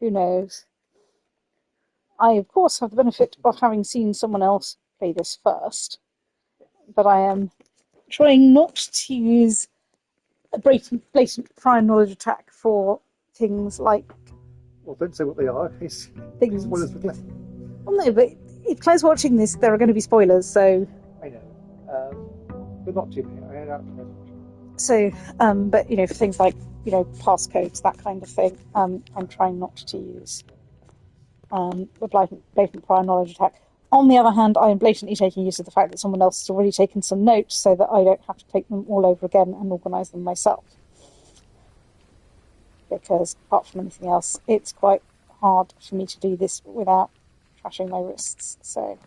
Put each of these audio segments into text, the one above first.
Who knows? I, of course, have the benefit of having seen someone else play this first, but I am trying not to use a blatant prior knowledge attack for things like Well, don't say what they are. It's things. spoilers for Claire. Well, no, but if Claire's watching this, there are going to be spoilers, so. I know. But not too many. I don't know. So, but for things like passcodes, that kind of thing, I'm trying not to use the blatant prior knowledge attack. On the other hand, I am blatantly taking use of the fact that someone else has already taken some notes so that I don't have to take them all over again and organise them myself. Because apart from anything else, it's quite hard for me to do this without trashing my wrists. So,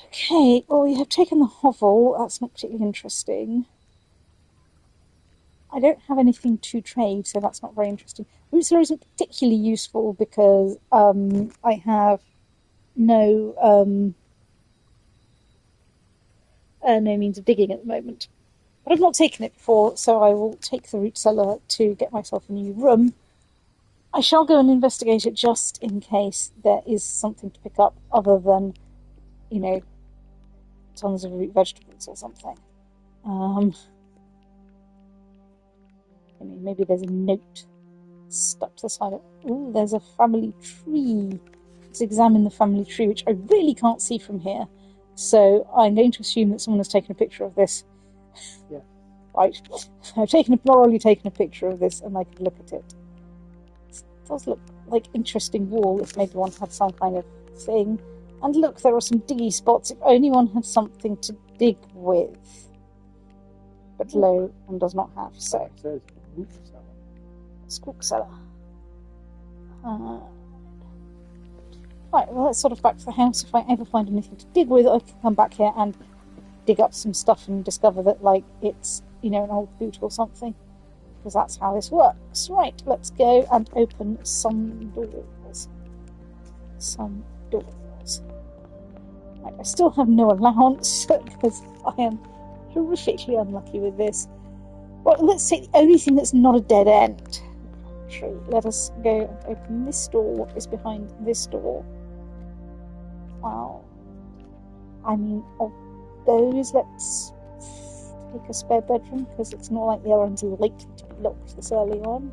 okay, well, we have taken the hovel. That's not particularly interesting. I don't have anything to trade, so that's not very interesting. Root cellar isn't particularly useful because I have no means of digging at the moment. But I've not taken it before, so I will take the root cellar to get myself a new room. I shall go and investigate it just in case there is something to pick up other than, tons of root vegetables or something. Maybe there's a note stuck to the side of it. Ooh, there's a family tree. Let's examine the family tree, which I really can't see from here. So I'm going to assume that someone has taken a picture of this. Yeah. Right. I've thoroughly taken a picture of this and I can look at it. It does look like interesting wall if maybe one had some kind of thing. And look, there are some diggy spots if only one had something to dig with. But lo, one does not have, so. It says root cellar. Squawk cellar. Right, well, let's sort of back to the house. If I ever find anything to dig with, I can come back here and dig up some stuff and discover that, it's, an old boot or something. Because that's how this works. Right, let's go and open some doors. Right, I still have no allowance because I am horrifically unlucky with this. Right, let's take the only thing that's not a dead end. Let us go and open this door. What is behind this door? Wow. Of those, let's take a spare bedroom because it's not like the other one's likely to be locked this early on.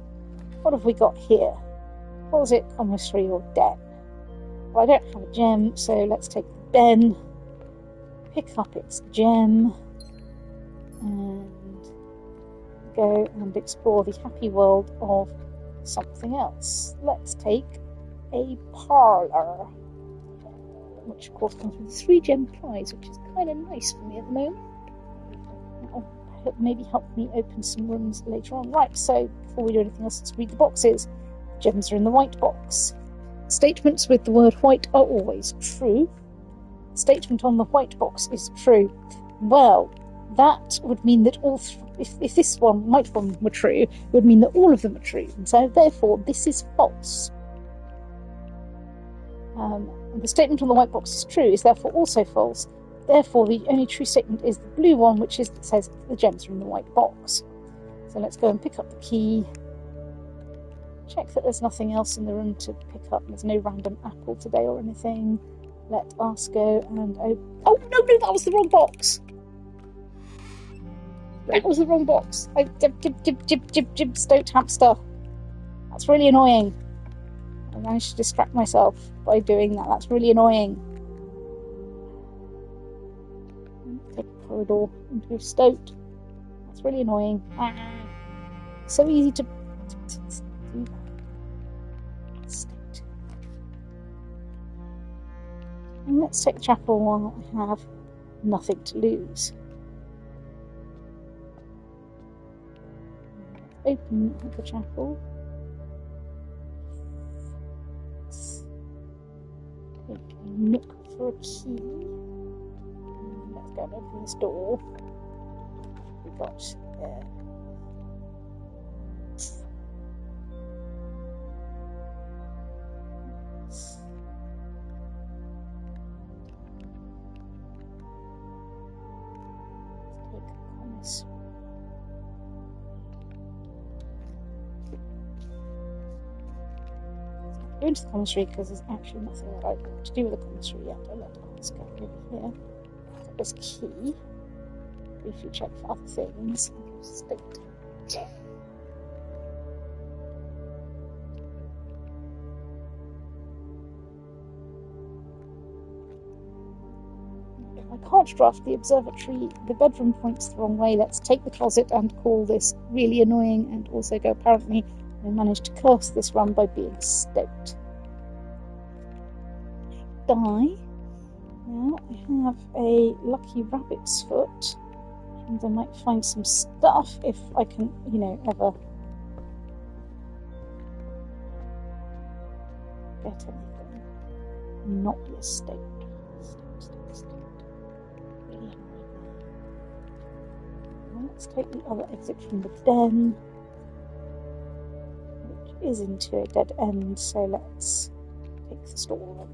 What have we got here? Was it commissary or den? Well, I don't have a gem, so let's take the den, pick up its gem, and go and explore the happy world of something else. Let's take a parlour, which of course comes with 3 gem prize, which is kind of nice for me at the moment. That'll maybe help me open some rooms later on. Right, so before we do anything else, let's read the boxes. Gems are in the white box. Statements with the word white are always true. Statement on the white box is true. Well, that would mean that if this white one were true, it would mean that all of them are true. And so, therefore, this is false. The statement on the white box is true is therefore also false. Therefore, the only true statement is the blue one, which says the gems are in the white box. So let's go and pick up the key. Check that there's nothing else in the room to pick up. There's no random apple today or anything. Let us go and open. Oh, no, that was the wrong box. That was the wrong box. Jib, stoat hamster. That's really annoying. I managed to distract myself by doing that. That's really annoying. Take a corridor into a stoat. That's really annoying. So easy to do that. Stoat. And let's take the chapel while I have nothing to lose. Open the chapel. Take a nook for a key. And let's go and open this door. We've got go into the commissary because there's actually nothing that I want to do with the commissary yet. I let us go over here. Got this key. Briefly check for other things. State. I can't draft the observatory. The bedroom points the wrong way. Let's take the closet and call this really annoying and also go, apparently I managed to curse this run by being stoked. Die. Now I have a lucky rabbit's foot. And I might find some stuff if I can, you know, ever get anything. Not be a stoked. Let's take the other exit from the den, which is into a dead end, so let's take the storeroom.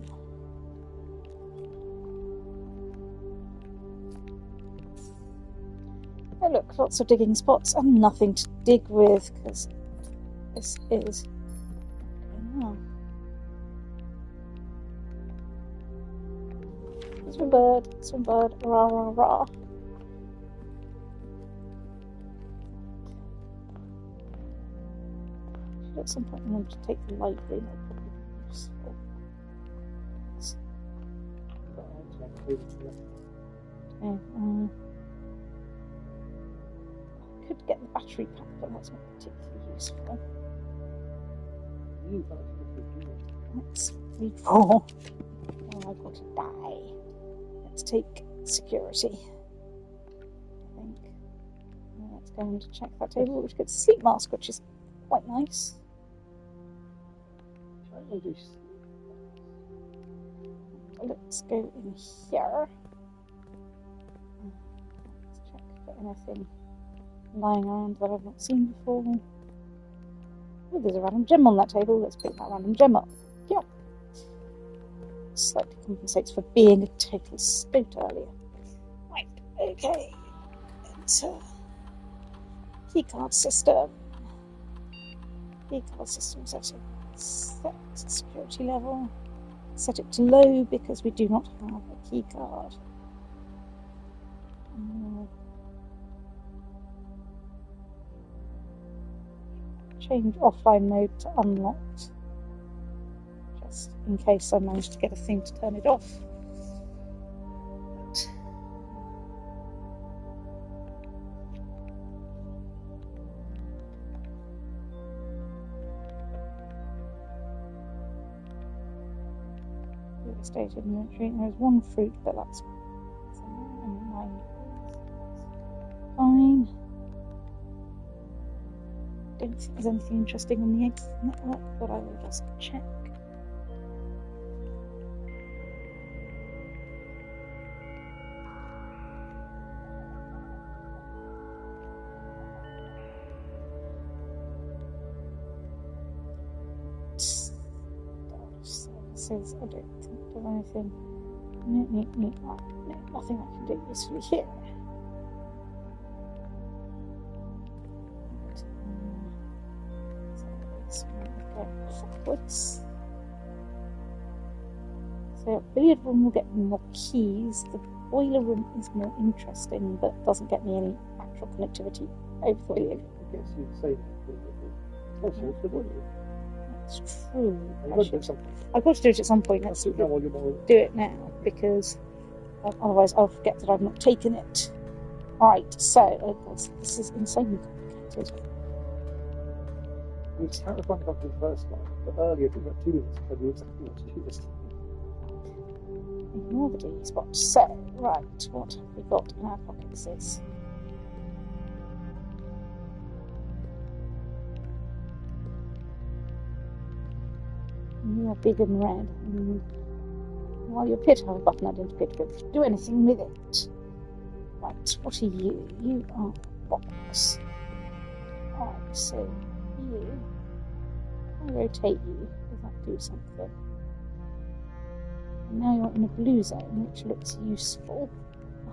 Oh look, lots of digging spots and nothing to dig with, because this is... Oh. Swim bird, rah rah rah. At some point I want to take the library, and I'll probably be useful. Okay, I could get the battery pack, but that's not particularly useful. Let's read 4. Oh, I've got to die. Let's take security, I think. Let's go and check that table, which gets a sleep mask, which is quite nice. Let's go in here. Let's check for anything lying around that I've not seen before. Oh, there's a random gem on that table. Let's pick that random gem up. Yeah. Slightly compensates for being a total spout earlier. Right, okay. Enter keycard system. Keycard system setting. Set security level. Set it to low because we do not have a keycard. Change offline mode to unlocked, just in case I manage to get a thing to turn it off. Devastated inventory. There is one fruit, but that's fine. Don't think there's anything interesting on the egg network, but I will just check. Services, I don't think there's anything. No, nothing I can do usefully here. So billiard room will get me more keys. The boiler room is more interesting, but doesn't get me any actual connectivity over the boiler. I guess you'd say that. Also, it's the boiler room. That's true. I've got to do it at some point. I've got to do it at some point. Let's do it now, because otherwise I'll forget that I've not taken it. Alright, so this is insanely complicated. We just had to find out the first line, but earlier, I think about 2 minutes ago, we knew exactly what to do this time. Ignore the D spot. So, right, what have we got in our pockets? You are big and red, and while you appear to have a button, I don't appear to be able to do anything with it. Right, what are you? You are a box. Alright, so you, if I rotate you, does that do something? And now you're in a blue zone, which looks useful.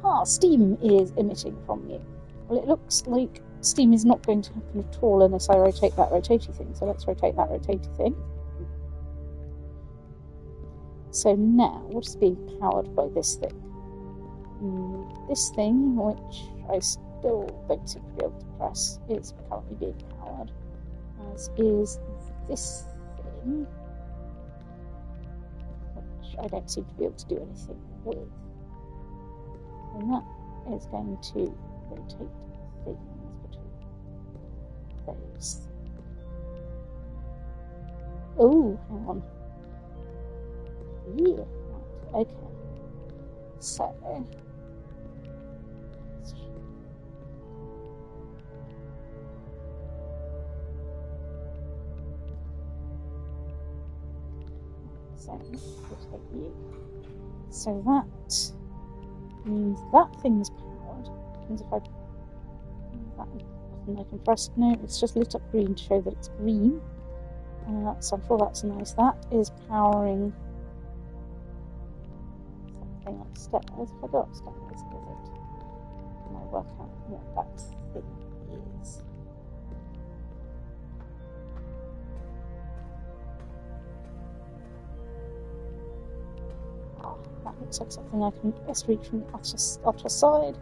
Aha, steam is emitting from you. Well, it looks like steam is not going to happen at all unless I rotate that rotatey thing, so let's rotate that rotatey thing. So now, what is being powered by this thing? This thing, which I still don't seem to be able to press, is currently being powered, as is this thing, which I don't seem to be able to do anything with. And that is going to rotate things between those. Oh, hang on. Yeah, right, okay. So, so that means that thing's powered. Means if I that I can press, no, it's just lit up green to show that it's green. So I'm sure that's nice. That is powering something upstairs. If I go upstairs, is it? Can I work out what that thing is? Oh, that looks like something I can best reach from the other side.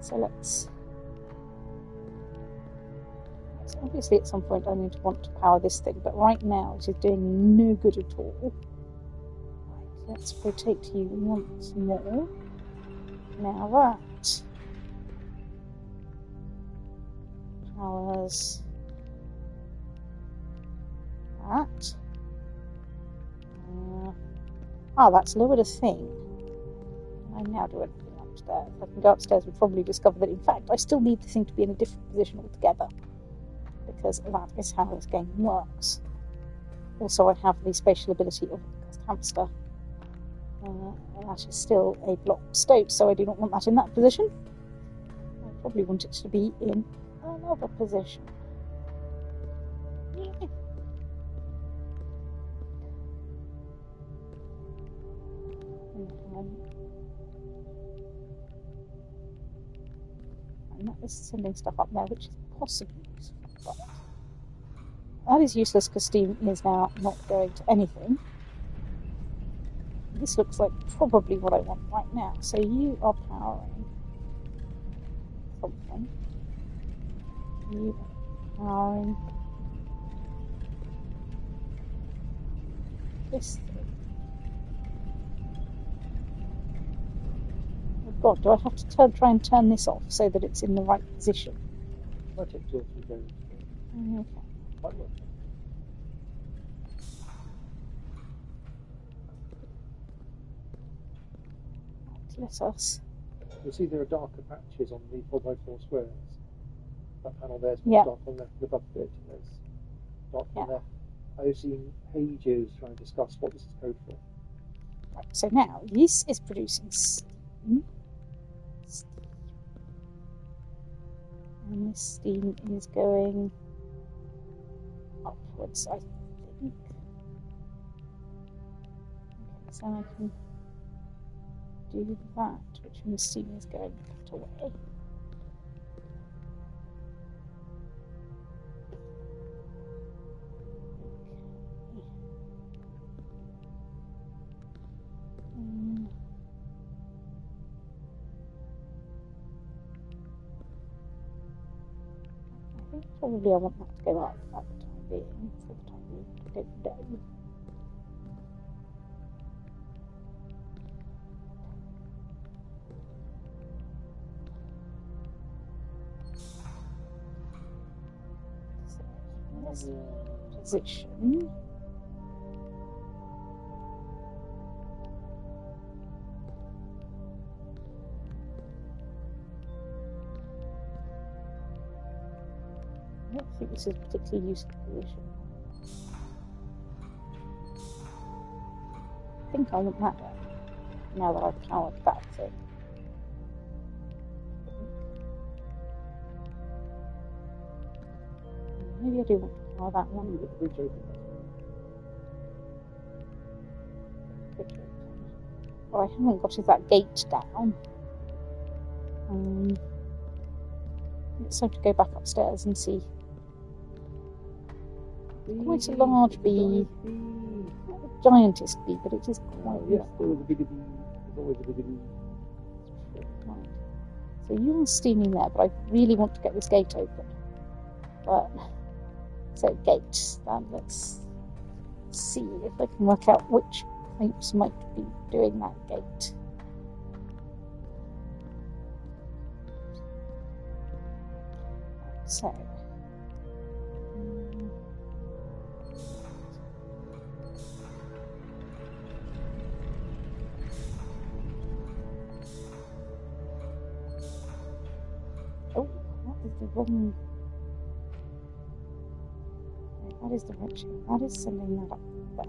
So let's. So obviously, at some point, I need to want to power this thing, but right now it is doing no good at all. Right, let's rotate you once more. Now that powers that. That's lowered a thing. Can I now do anything upstairs? If I can go upstairs, we'll probably discover that, in fact, I still need the thing to be in a different position altogether, because that is how this game works. Also, I have the spatial ability of the hamster. That is still a block state, so I do not want that in that position. I probably want it to be in another position. Yeah. And that is sending stuff up there, which is possibly useful. But that is useless because Steam is now not going to anything. This looks like probably what I want right now. So you are powering something. You are powering this thing. Oh God, do I have to try and turn this off so that it's in the right position? I take 2 or 3 goes. Okay. Might work. Let us. You'll see there are darker patches on the 4x4 squares. That panel there's dark on the left, above it, and there's dark on there. I've seen pages trying to discuss what this is code for. Right, so now this is producing steam. And this steam is going upwards, I think. Okay, so I can do that, which means steam is going that away. I think probably I want that to go up at the time being, for the time being. I don't know. So, this position. I don't think this is a particularly useful position. I think I want that one, now that I've powered that thing. Maybe I do want to power that one. With the bridge open. Well, I haven't got that gate down. It's time to go back upstairs and see. Quite a large bee. giantest bee, but it is quite yes, there was a bigger bee. There's always a bigger bee. right. So you're steaming there, but I really want to get this gate open. But so gate. Then let's see if I can work out which pipes might be doing that gate. So. Oh, that is the wrong. That is the right shape. That is sending that up there.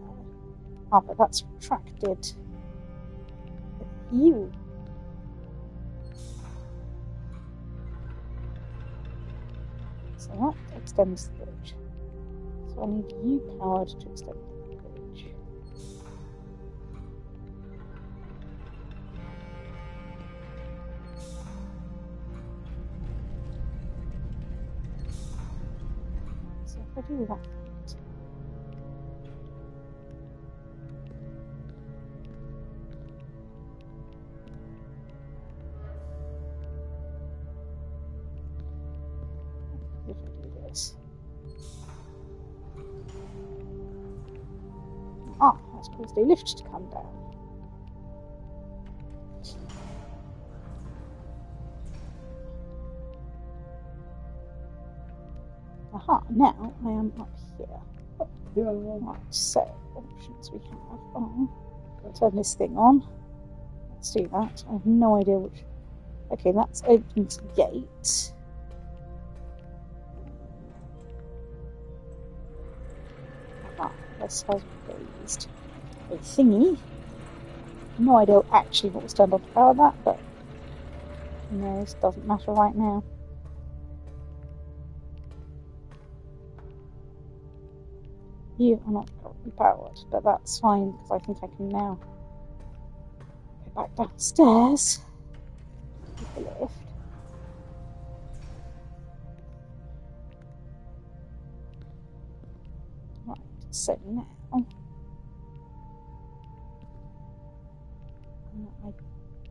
Ah, but that's retracted. You. So that extends the bridge. So I need you powered to extend the bridge. So if I do that. If I do this. Ah, that's caused a lift to come down. Aha, now I am up here. Yeah. Right, so options we have are turn this thing on. Let's do that. I have no idea which. Okay, that's opened the gate. Aha, this has raised a thingy. No idea actually what was turned on to power that, but no, this doesn't matter right now. You are not currently powered, but that's fine because I think I can now go back downstairs with the lift. Right, so now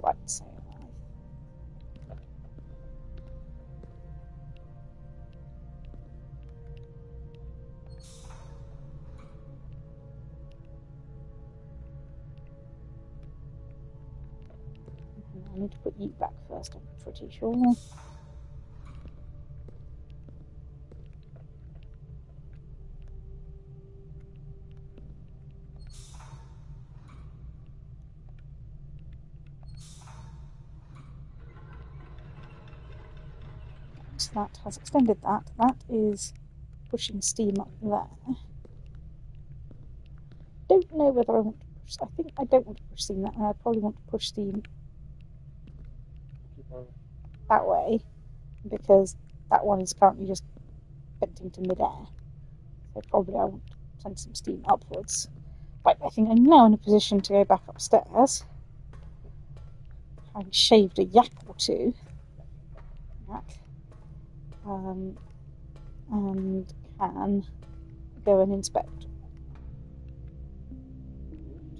right, so I need to put you back first, I'm pretty sure. So that has extended that. That is pushing steam up there. Don't know whether I want to push. I think I don't want to push steam that way. I probably want to push steam that way because that one is currently just venting to mid-air. So probably I want to send some steam upwards. Right, I think I'm now in a position to go back upstairs. I've shaved a yak or two. Yak. And can go and inspect.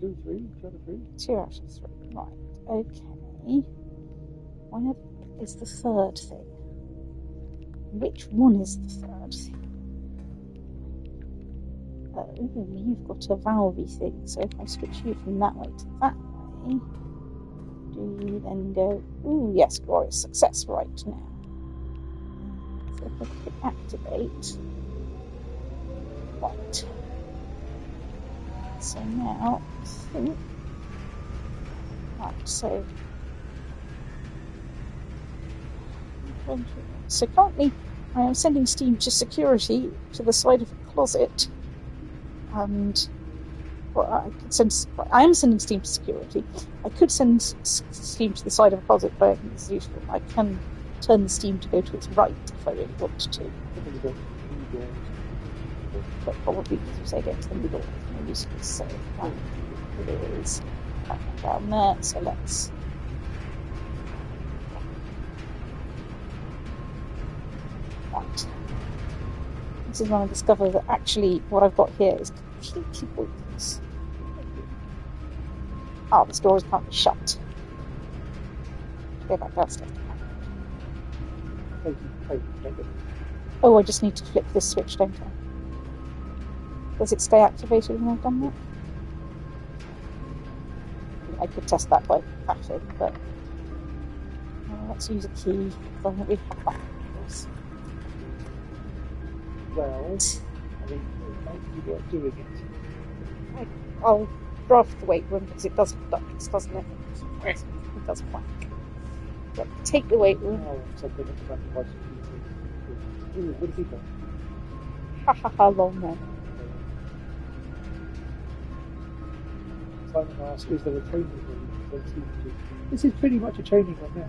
2, 3, 2 out of 3. 2 out of 3. Right, okay. Where is the third thing? Which one is the third thing? Oh, you've got a valvey thing, so if I switch you from that way to that way, do you then go, ooh, yes, glorious success right now. So if I click activate, right. So now, I think, right, so currently I am sending steam to security to the side of a closet, and well, I am sending steam to security. I could send steam to the side of a closet, but I think it's useful. I can turn the steam to go to its right if I really want to. But probably, as you say, go to the middle is more useful. So it is down there. So let's. Right. This is when I discover that actually what I've got here is completely pointless. Oh, this door is currently shut. Go back downstairs. Oh, I just need to flip this switch, don't I? Does it stay activated when I've done that? I could test that by faffing, but let's use a key. I don't really have that. Well, I mean, it might be worth doing it. I'll draft the weight room because it does ducts, doesn't it? It does quack. But take the weight room. Oh, something at the back of my Ooh, what have you got? Ha ha ha, long then. Simon asked, is there a training room? This is pretty much a training room now.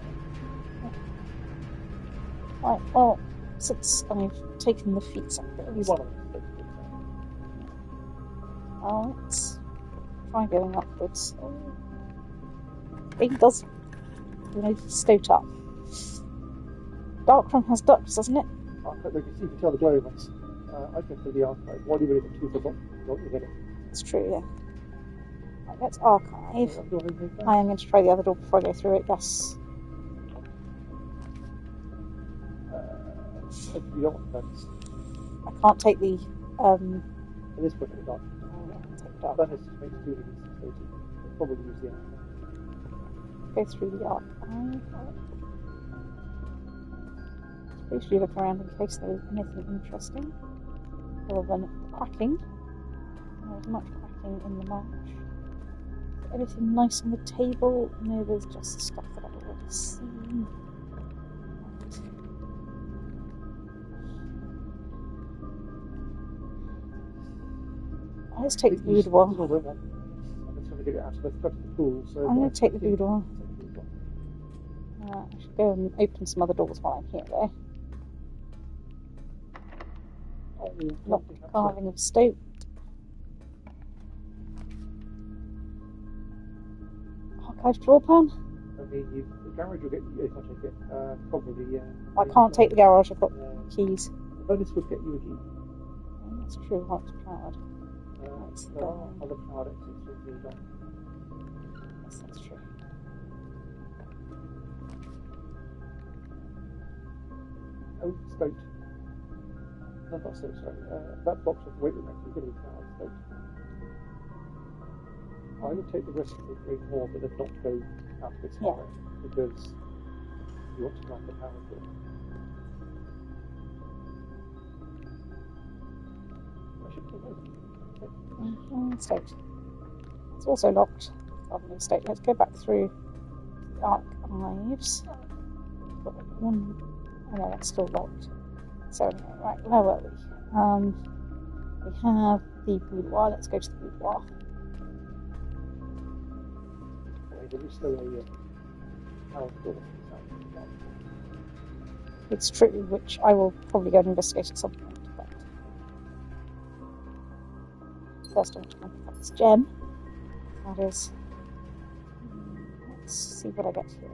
Right, well, since I've taken the feet up, Only one of them. Let's try going upwards. It does, stoat up. Darkroom has ducts, doesn't it? You can tell the glow ones. I go through the archive. Why do you really got two for not get it? It's true, yeah. Right, let's archive. I am going to try the other door before I go through it, yes. You don't want furnace. I can't take the. It is quicker than dark. Take dark. Furnace makes 2 minutes, so probably use the archive. Go through the archive. Let's briefly look around in case there is anything interesting. Other than cracking. There's much cracking in the match. Anything nice on the table? No, there's just stuff that I've already seen. Let's take the boudoir. I'm just going to get it out of the front of the pool. So I'm going to take the boudoir. I should go and open some other doors while I'm here, though. Locked carving of stoat. Archive drawer pan. I mean, the garage will get you. If I take it, probably. I can't take the garage. I've got keys. The bonus would get you a key. That's true. White cloud. There are other cloud exits from the dock. Yes, that's true. Oh, stoat. No, not stoat, sorry. That box of weight room exit is going to be cloud stoat. I would take the risk of doing more, but then not go out of its way, because you want to run the power door. I should put those. State. It's also locked. Carving state. Let's go back through the archives. Got one. Oh no, that's still locked. So anyway, right, where were we? We have the boudoir. Let's go to the boudoir. There is still a power door. It's true, which I will probably go and investigate at some point. But first, I want to find this gem. That is. Let's see what I get here.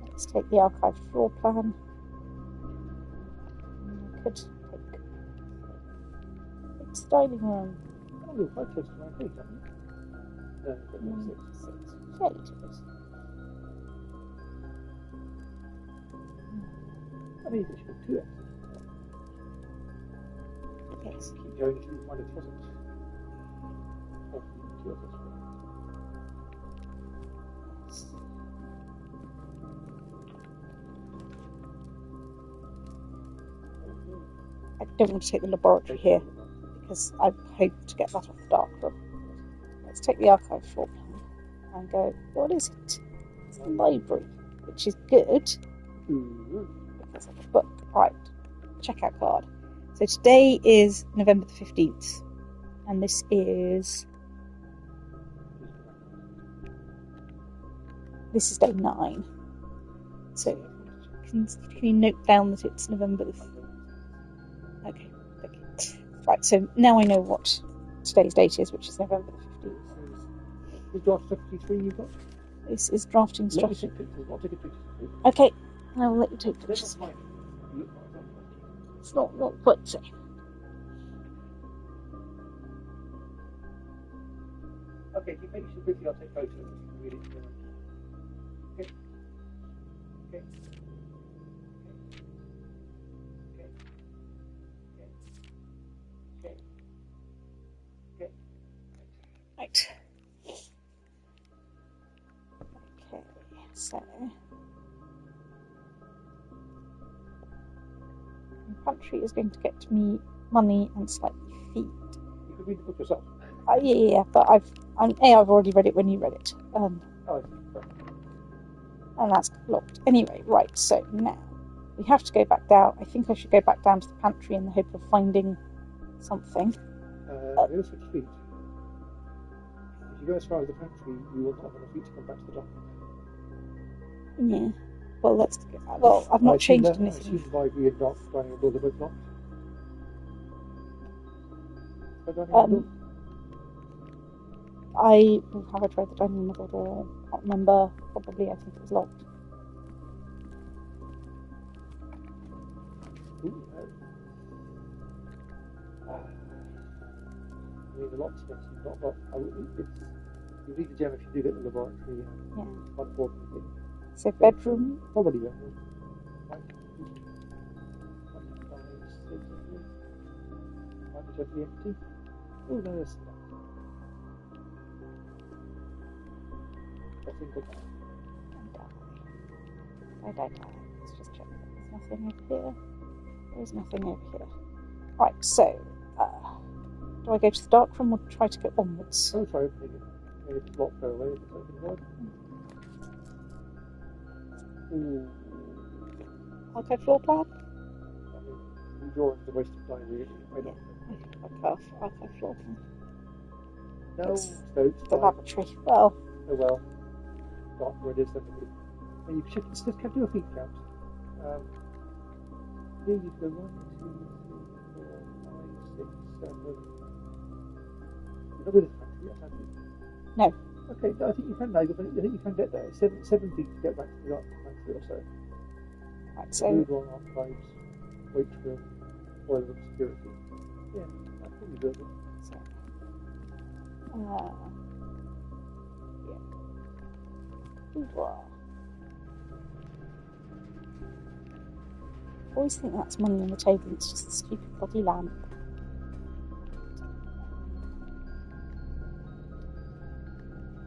Let's take the archive floor plan. I could take. It's the dining room. Oh, you're quite close to my feet, aren't you? Fairly close. I mean, there should be 2 exits. Yes. Keep going until you find a closet. Or 2 others. I don't want to take the laboratory here because I hope to get that off the dark room. Let's take the archive floor plan and go, what is it? It's the library, which is good because of the book. Right, checkout card. So today is November the 15th, and this is day 9. So can you note down that it's November the 15th? Okay. Right, so now I know what today's date is, which is November the 15th. Is draft 53 you've got? This is drafting strategy. I'll take a picture. Okay, I will let you take pictures. It's not quite safe. Okay, keep making sure busy. I'll take photos. Read it. Okay. Okay. Okay. Okay. Okay. Right. Okay, so the country is going to get me money and slightly feed. You could read the book yourself. Yeah, but I've already read it when you read it. And that's locked. Anyway, right, so now we have to go back down. I think I should go back down to the pantry in the hope of finding something. Go switch feet. If you go as far as the pantry, you will not have enough feet to come back to the dock. Yeah. Well, let's go. Well, I've not changed anything. I assume the library and dock dining room doors are both locked. I have I tried the dining room door? I can't remember. Probably, I think it was locked. I mean, the locksmith is not locked. You need the gem if you do get the laboratory. Quite important thing. So bedroom. Probably bedroom. Might be totally empty. Oh, no, there's stuff. I don't know. Let's just check. There's nothing over here. There's nothing over here. Right, so do I go to the dark room or try to go onwards? I'll try opening it. Maybe it's locked, go away if it's open wide. Archive floor plan? I mean, the drawing's a waste of time, really. Archive floor plan. No, it's the laboratory. Well. Oh well. Dark where it is, then you should just do a feet count. Here you go 1, 2, 3, 4, 5, 6, 7. You're not with the pantry yet, have you? No. Okay, I think you can now. I think you can get there. 7 feet to get back to the pantry or so. Right, so. Food on archives, weight room, oil room, security. Yeah, that's probably doable. So. Boudoir. I always think that's money on the table, it's just a stupid bloody lamp.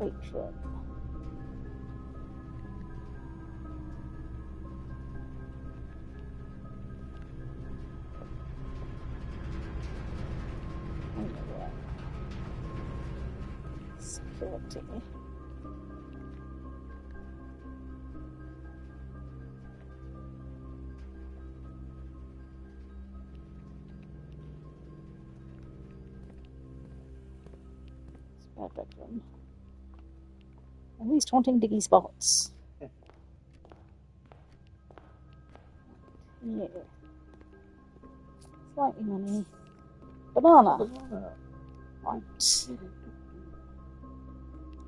Wait for it. Security. Spare bedroom. At least haunting diggy spots. Yeah. Slightly money. Banana. Right.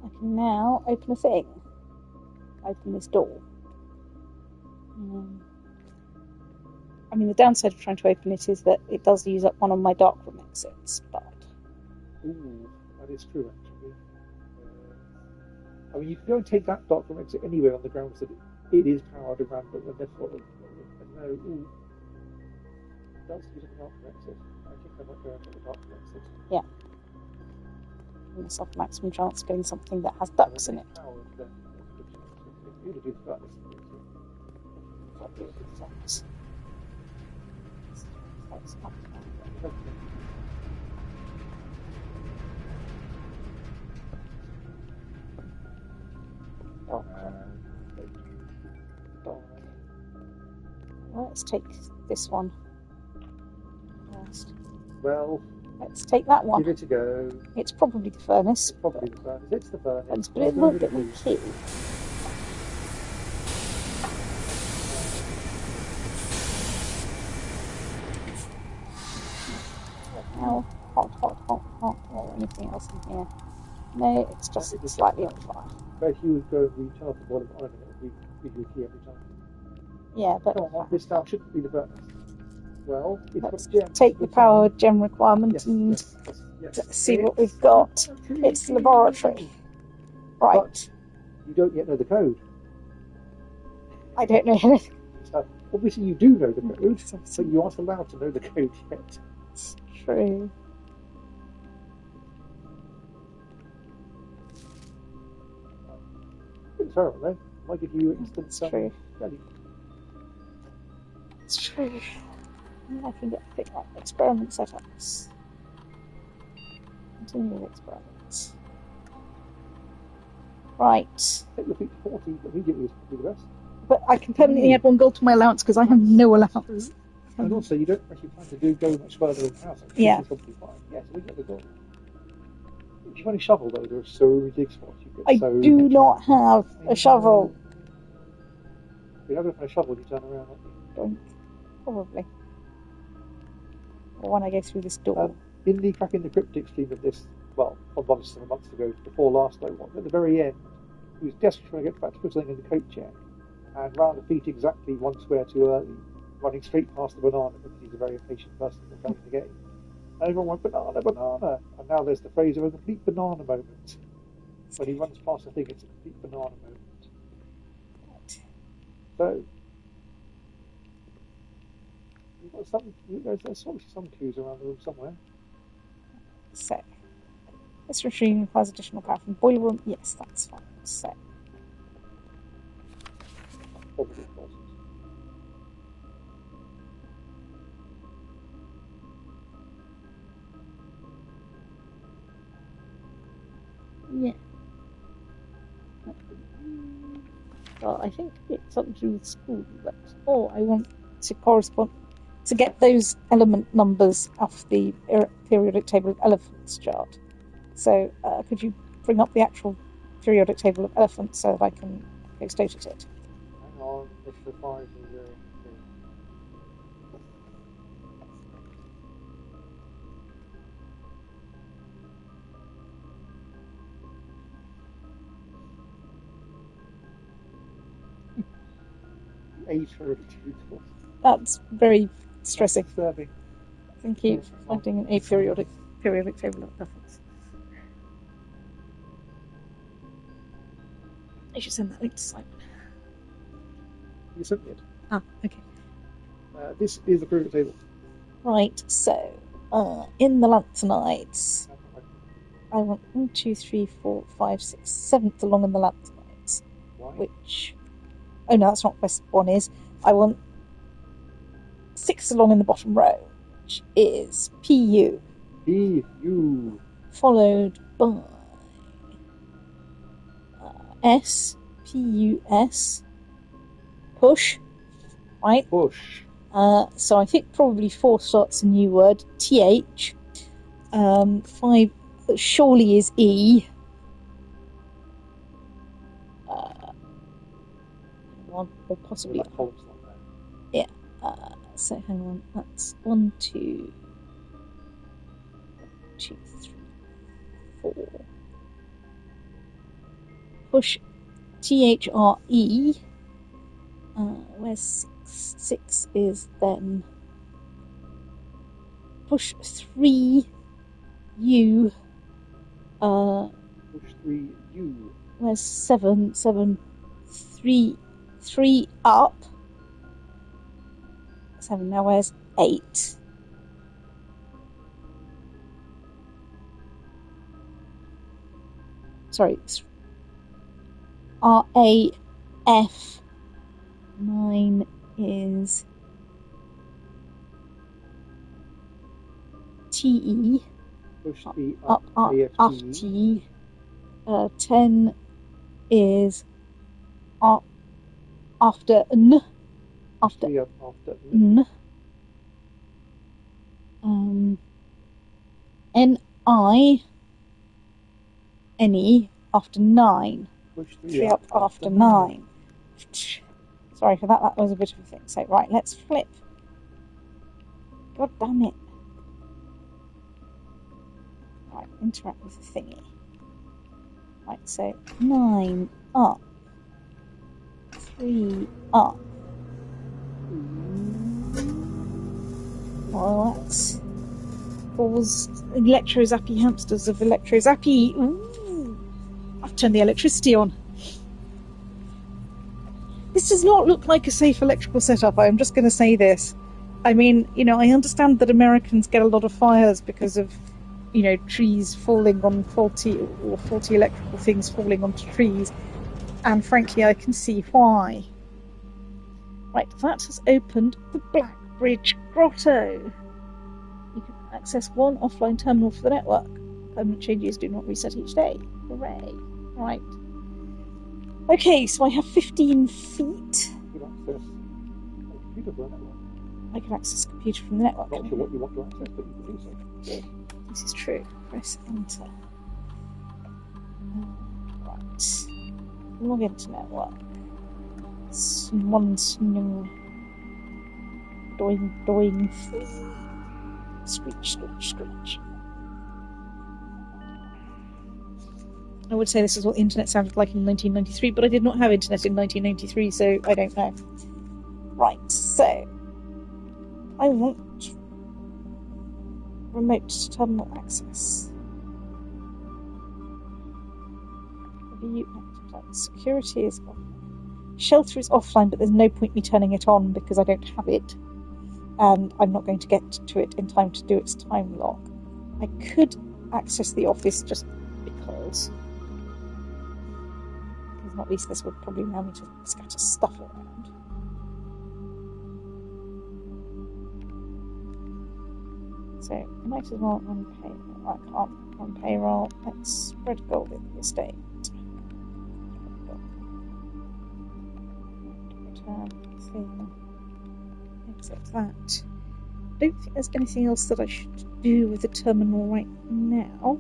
I can now open a thing. Open this door. I mean, the downside of trying to open it is that it does use up one of my darkroom exits, but... Ooh, that is true, actually. I mean, you can go and take that darkroom exit anywhere on the grounds that it is powered and random, and therefore, no, ooh, it does use up a darkroom exit. I think I might go and take the darkroom exit. Yeah. Give myself maximum chance of getting something that has ducks in it. You would do the furnace. Let's take this one first. Well, let's take that one. Give it a go. It's probably the furnace. It's probably the furnace. It's the furnace. But it won't get my key. Now, hot, or anything else in here. No, it's just slightly on fire. But if you would go and recharge the bottom iron, it would give you a key every time. Yeah, but... Come on, this now shouldn't be the furnace. Well, it's let's got a gem. Take the power gem requirement and... Yes. Let's see what we've got. It's the laboratory. Right. But you don't yet know the code. I don't know anything. So obviously you do know the code, but you aren't allowed to know the code yet. It's true. It's terrible, though. Might give you instant true. value. It's true. I can get pick up experiment setups. Continue experiments. Right. Take your feet to 40 immediately is probably the best. But I can permanently add 1 gold to my allowance because I have no allowance. And also, you don't actually plan to go much further in the house. Yeah. Which is probably fine. Yeah, so we get the gold. If you've only shovel, though, there are so many dig spots. You I get do not have a shovel. If you have a shovel, you turn around, aren't you? Probably. Or when I go through this door. In the Cracking the Cryptic stream of this, well, a months ago, before last I one, at the very end, he was desperate trying to get back to put something in the coat check, and round the feet exactly 1 square too early, running straight past the banana because he's a very impatient person for playing the game. And everyone went, banana, banana! And now there's the phrase of a complete banana moment. When he runs past the thing, it's a complete banana moment. So, there's obviously some clues around the room somewhere. So, this machine requires additional power from the boiler room. Yes, that's fine. So, Probably closest. yeah. Well, I think it's something to do with school, but I want to correspond to get those element numbers off the periodic table of elephants chart. So, could you bring up the actual periodic table of elephants so that I can go state at it? Hang on, it's the 5 0. That's very stressing. Disturbing. Thank you for finding an aperiodic table of elephants. I should send that link to Simon. You sent it. Ah, okay. This is the periodic table. Right, so, in the lanthanides, I want 1, 2, 3, 4, 5, 6, 7th along in the lanthanides. Why? Which, oh no, that's not where 1 is. I want 6th along in the bottom row, which is PU. PU. Followed by S, PUS, push, right? Push. So I think probably 4 starts a new word, TH. 5 surely is E. Or possibly. Yeah. So hang on, that's 1, 2, 3, 4. Push THRE. Where's 6? 6 is then push 3 U. Push 3 U. Where's 7? 7 3 up. 7 now. Where's 8? Sorry, it's RAF. 9 is TE. Push the up after T. 10 is after N. After N. NI. NE after 9. Push 3 up after 9. Sorry for that, that was a bit of a thing. So, right, let's flip. God damn it. Right, interact with the thingy. Right, so 9 up. 3 up. Well, that's electrozappy hamsters of electrozappy. Ooh, I've turned the electricity on. This does not look like a safe electrical setup. I'm just going to say this. I mean, I understand that Americans get a lot of fires because of, trees falling on faulty electrical things falling onto trees. And frankly, I can see why. Right, that has opened the Black Bridge Grotto. You can access one offline terminal for the network. Permanent changes do not reset each day. Hooray. Right. Okay, so I have 15 feet. You can access a computer from the network. I can access a computer from the network. Not sure what you want to access, but you can do so. This is true. Press enter. Right. Log into network. Doing. Screech. I would say this is what the internet sounded like in 1993, but I did not have internet in 1993, so I don't know. Right, so I want remote terminal access. Security is on. Shelter is offline, but there's no point me turning it on because I don't have it, and I'm not going to get to it in time to do its time lock. I could access the office just because not least this would probably allow me to scatter stuff around. So I might as well run payroll. I can't run payroll. Let's spread gold in the estate. Return thing. Exit that. I don't think there's anything else that I should do with the terminal right now,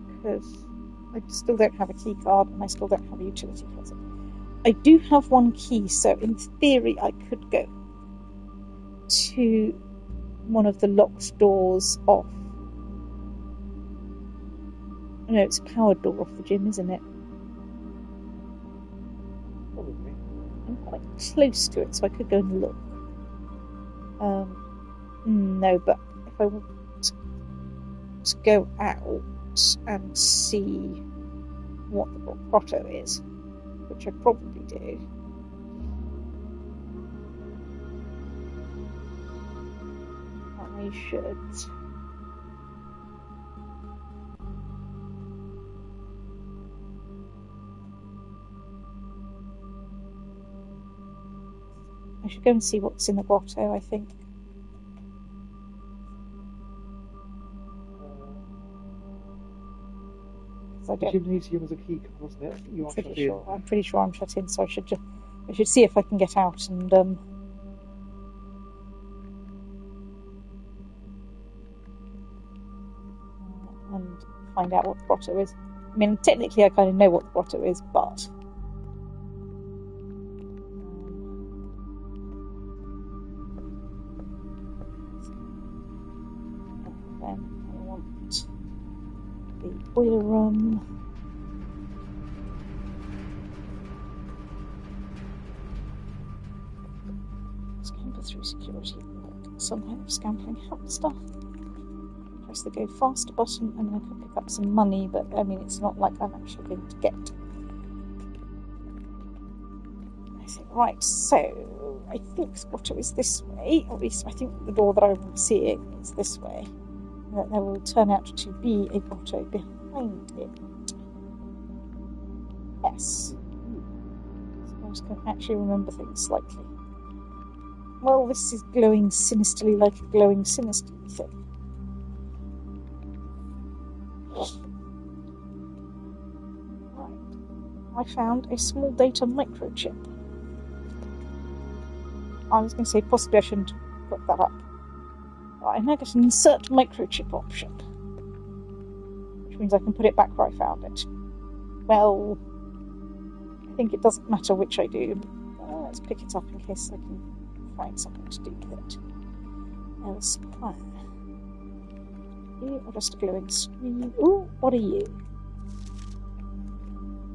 because I still don't have a key card and I still don't have a utility closet. I do have one key, so in theory I could go to one of the locked doors off. No, it's a powered door off the gym, isn't it? Probably. I'm quite close to it, so I could go and look. No, but if I want to go out and see what the grotto is, which I probably do. I should. I should go and see what's in the grotto, I think. The gymnasium was a key card, wasn't it? You are shut in. I'm pretty sure I'm shut in, so I should see if I can get out and find out what the grotto is. I mean, technically I kind of know what the grotto is, but then I want the boiler room. Scamper through security. Some kind of scampering hamster. Press the go faster button and then I can pick up some money, but I mean it's not like I'm actually going to get. I think, right, so I think the grotto is this way, or at least I think the door that I'm seeing is this way. That there will turn out to be a grotto behind it. Yes. So I just can actually remember things slightly. Well, this is glowing sinisterly like a glowing sinister thing. Right. I found a small data microchip. I was going to say possibly I shouldn't put that up. I now get an insert microchip option, which means I can put it back where I found it. Well, I think it doesn't matter which I do. Let's pick it up in case I can find something to do with it. Elsewhere. You are just a glowing screen. Ooh, what are you?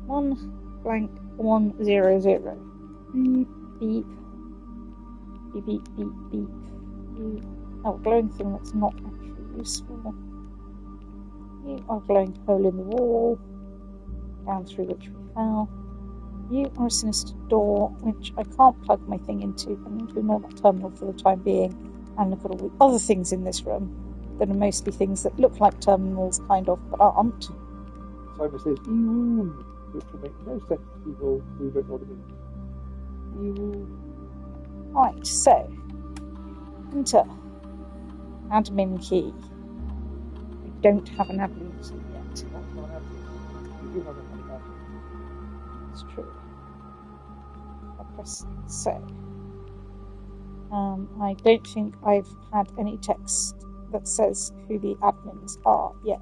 1-100. Beep, beep. Beep, beep, beep, beep. Oh, glowing thing that's not actually useful. You are a glowing hole in the wall, down through which we fell. You are a sinister door, which I can't plug my thing into. I'm going to ignore that terminal for the time being and look at all the other things in this room that are mostly things that look like terminals, kind of, but aren't. Simon says, "Ew," which will make no sense to people who don't know what it means. Ew. Right, so, enter admin key. I don't have an admin key yet. That's not an admin. You do have an admin. It's true. I press so. I don't think I've had any text that says who the admins are yet.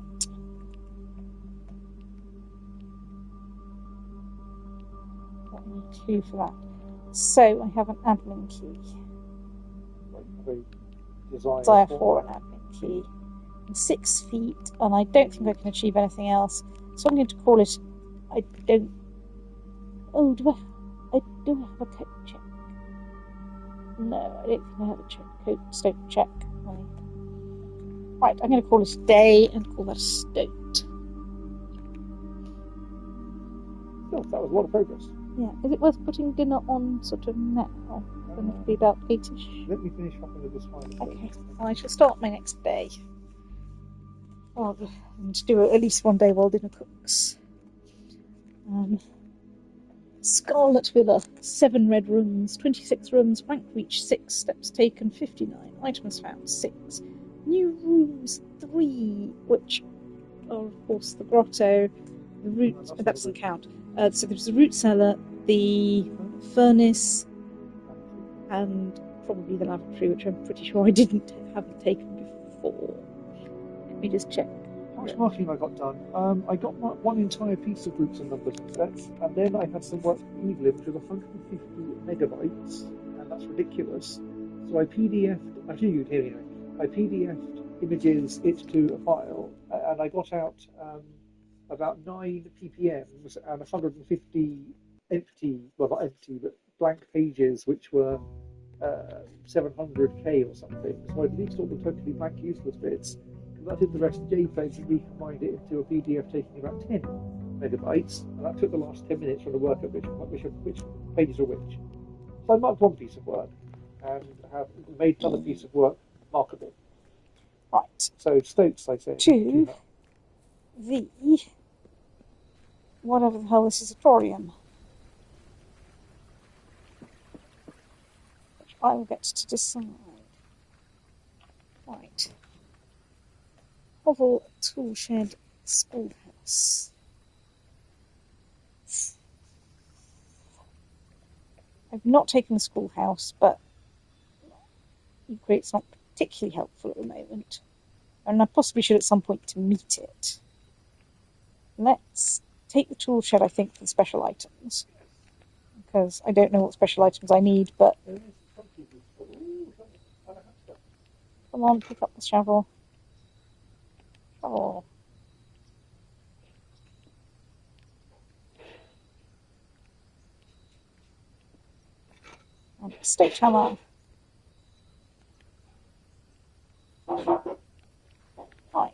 Got any clue for that? So I have an admin key. Desire for an admin key. I'm 6 feet, and I don't think I can achieve anything else. So I'm going to call it. I don't. Oh, do I have a coat check? No, I don't think I have a coat stoat check. Right, I'm going to call it a day and call that a stoat. Oh, that was a lot of progress. Yeah, is it worth putting dinner on sort of now? Then it'll be about 8ish. Let me finish wrapping with this final. Okay, I shall start my next day. Oh, and to do at least one day while dinner cooks. Scarlet Villa, 7 red rooms, 26 rooms, rank reach 6, steps taken 59, items found 6, new rooms 3, which are of course the grotto, the root, that doesn't count. So there's the root cellar, the furnace, and probably the lavatory, which I'm pretty sure I haven't taken before. Let me just check. How much marketing I got done? I got one entire piece of groups and numbers and sets, and then I had some work from Evelyn, which was 150 megabytes, and that's ridiculous. So I PDF'd, I think you'd hear anyway, I PDF'd images it to a file, and I got out about 9 ppms and 150 empty, well not empty, but blank pages, which were 700k or something. So I deleted all the totally blank useless bits. I did the rest JPEGs and recombined it into a PDF taking about 10 megabytes, and that took the last 10 minutes from the work of which pages are which. So I marked one piece of work and have made another piece of work markable. Right. So stoats, I say. To the whatever the hell this is, a thorium. Which I will get to decide. Right. Hovel Toolshed Schoolhouse. I've not taken the schoolhouse, but equally it's not particularly helpful at the moment. And I possibly should at some point to meet it. Let's take the tool shed, I think, for the special items. Because I don't know what special items I need, but... Come on, pick up the shovel. Shovel. And stitch hammer. Right.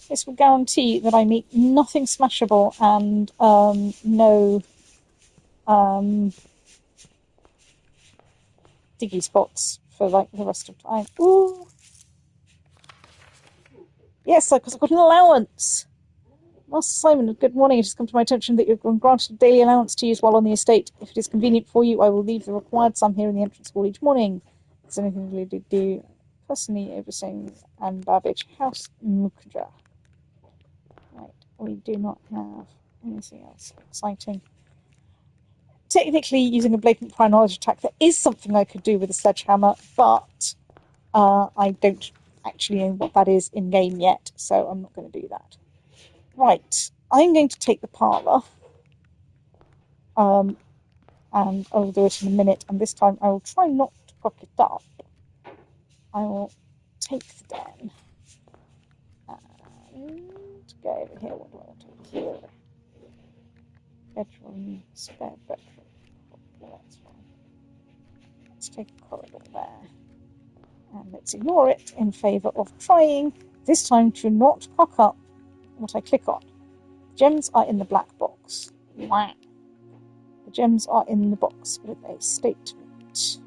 This will guarantee that I meet nothing smashable and no diggy spots for like the rest of the time. Ooh. Yes, because I've got an allowance. Master Simon, good morning. It has come to my attention that you've been granted a daily allowance to use while on the estate. If it is convenient for you, I will leave the required sum here in the entrance hall each morning. If there's anything really to do, personally overseeing and Babbage House Mukja. Right, we do not have anything else exciting. Technically, using a blatant prior knowledge attack, there is something I could do with a sledgehammer, but I don't actually know what that is in game yet, so I'm not going to do that. Right, I'm going to take the parlour, and I'll do it in a minute, and this time I will try not to cock it up. I will take the den, and go over here. What do I want to do here? Bedroom, spare bedroom. Let's take a corridor there. And let's ignore it in favour of trying, this time, to not cock up what I click on. Gems are in the black box. Wow. The gems are in the box with a statement.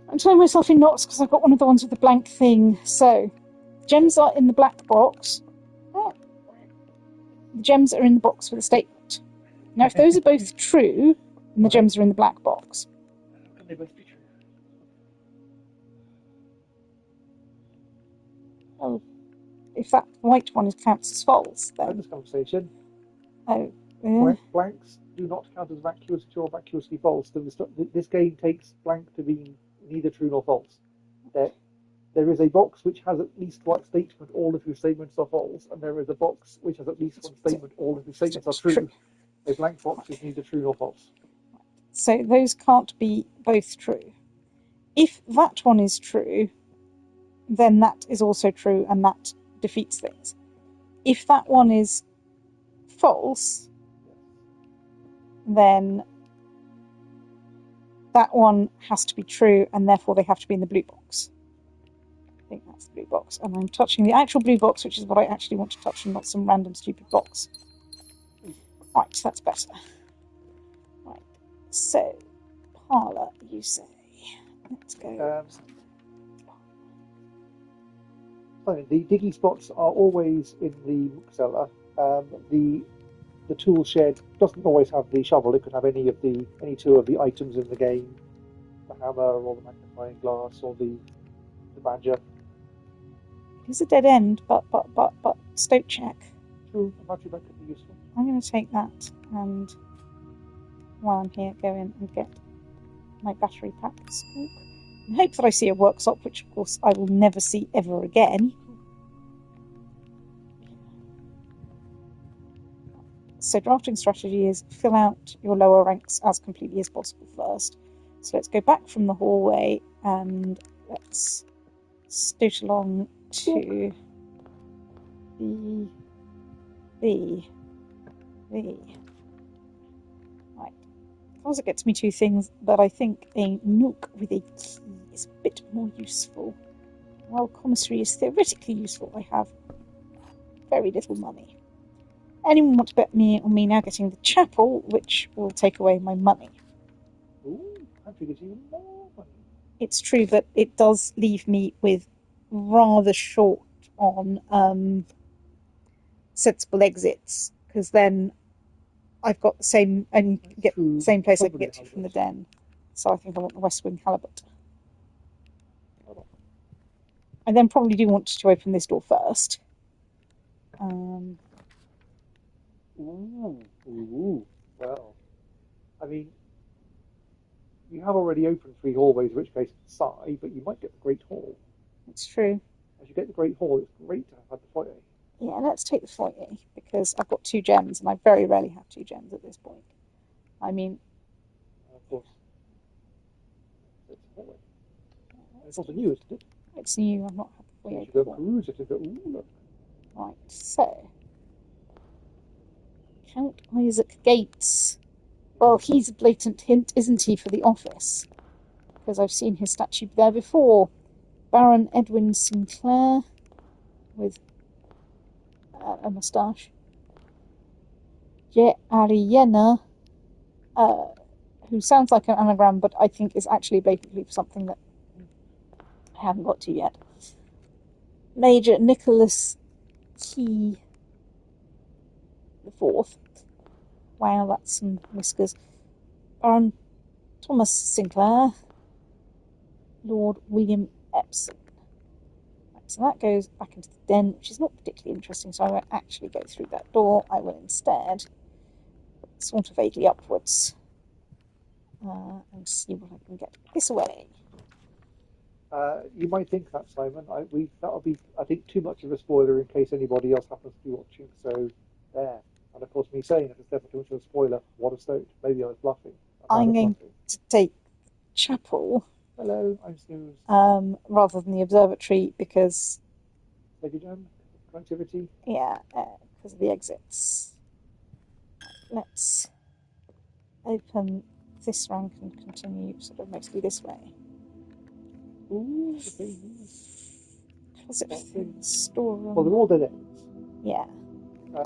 I'm tying myself in knots because I've got one of the ones with the blank thing. So, gems are in the black box. Oh. The gems are in the box with a statement. Now, if those are both true, then the gems are in the black box. How can they both be true? Oh, if that white one counts as false, then... This conversation. Oh, blanks do not count as vacuous or vacuously false. This game takes blank to be neither true nor false. There is a box which has at least one statement, all of whose statements are false, and there is a box which has at least one statement, all of whose statements are true. A blank box is neither true nor false. So those can't be both true. If that one is true, then that is also true, and that defeats things. If that one is false, then that one has to be true, and therefore they have to be in the blue box. I think that's the blue box. And I'm touching the actual blue box, which is what I actually want to touch, and not some random stupid box. Right, that's better. Right, so, parlour, you say. Let's go. The diggy spots are always in the bookseller. The tool shed doesn't always have the shovel. It could have any two of the items in the game, the hammer or the magnifying glass or the badger. It is a dead end, but stoke check. True, a badger that could be useful. I'm going to take that, and while I'm here, go in and get my battery packs. And hope that I see a workshop, which of course I will never see ever again. So drafting strategy is fill out your lower ranks as completely as possible first. So let's go back from the hallway and let's stoot along to the right. Closet gets me two things, but I think a nook with a key is a bit more useful. While commissary is theoretically useful, I have very little money. Anyone want to bet me on me now getting the chapel, which will take away my money? Ooh, I figured you more money. It's true that it does leave me with rather short on sensible exits, because then I've got the same and get the same place I can get to from the den. So I think I want the West Wing halibut. I then probably do want to open this door first. Well, I mean, you have already opened 3 hallways, in which case it's side, but you might get the Great Hall. It's true. As you get the Great Hall, it's great to have had the foyer. Yeah, let's take the foyer, because I've got 2 gems, and I very rarely have 2 gems at this point. I mean... Of course. It's a hallway. It's not new, isn't it? It's new, I've not had the foyer before. You should go peruse it and go, ooh, look. Right, so... Count Isaac Gates. Well, he's a blatant hint, isn't he, for the office? Because I've seen his statue there before. Baron Edwin Sinclair with a moustache. Je Ariena, who sounds like an anagram, but I think is actually blatantly for something that I haven't got to yet. Major Nicholas Key the Fourth. Wow, that's some whiskers. Baron Thomas Sinclair. Lord William Epsom. Right, so that goes back into the den, which is not particularly interesting, so I won't actually go through that door. I will instead sort of vaguely upwards and see what I can get this way. You might think that, Simon. That'll be, I think, too much of a spoiler in case anybody else happens to be watching. So there. And of course, me saying it is definitely too much of a spoiler. What a stoat. Maybe I was bluffing. I'm going to take chapel. Hello, I'm Snooze. Rather than the observatory because. Lady Jam, connectivity. Yeah, because of the exits. Let's open this rank and continue sort of mostly this way. Ooh, the things. Closet storeroom. Well, they're all dead ends. Yeah.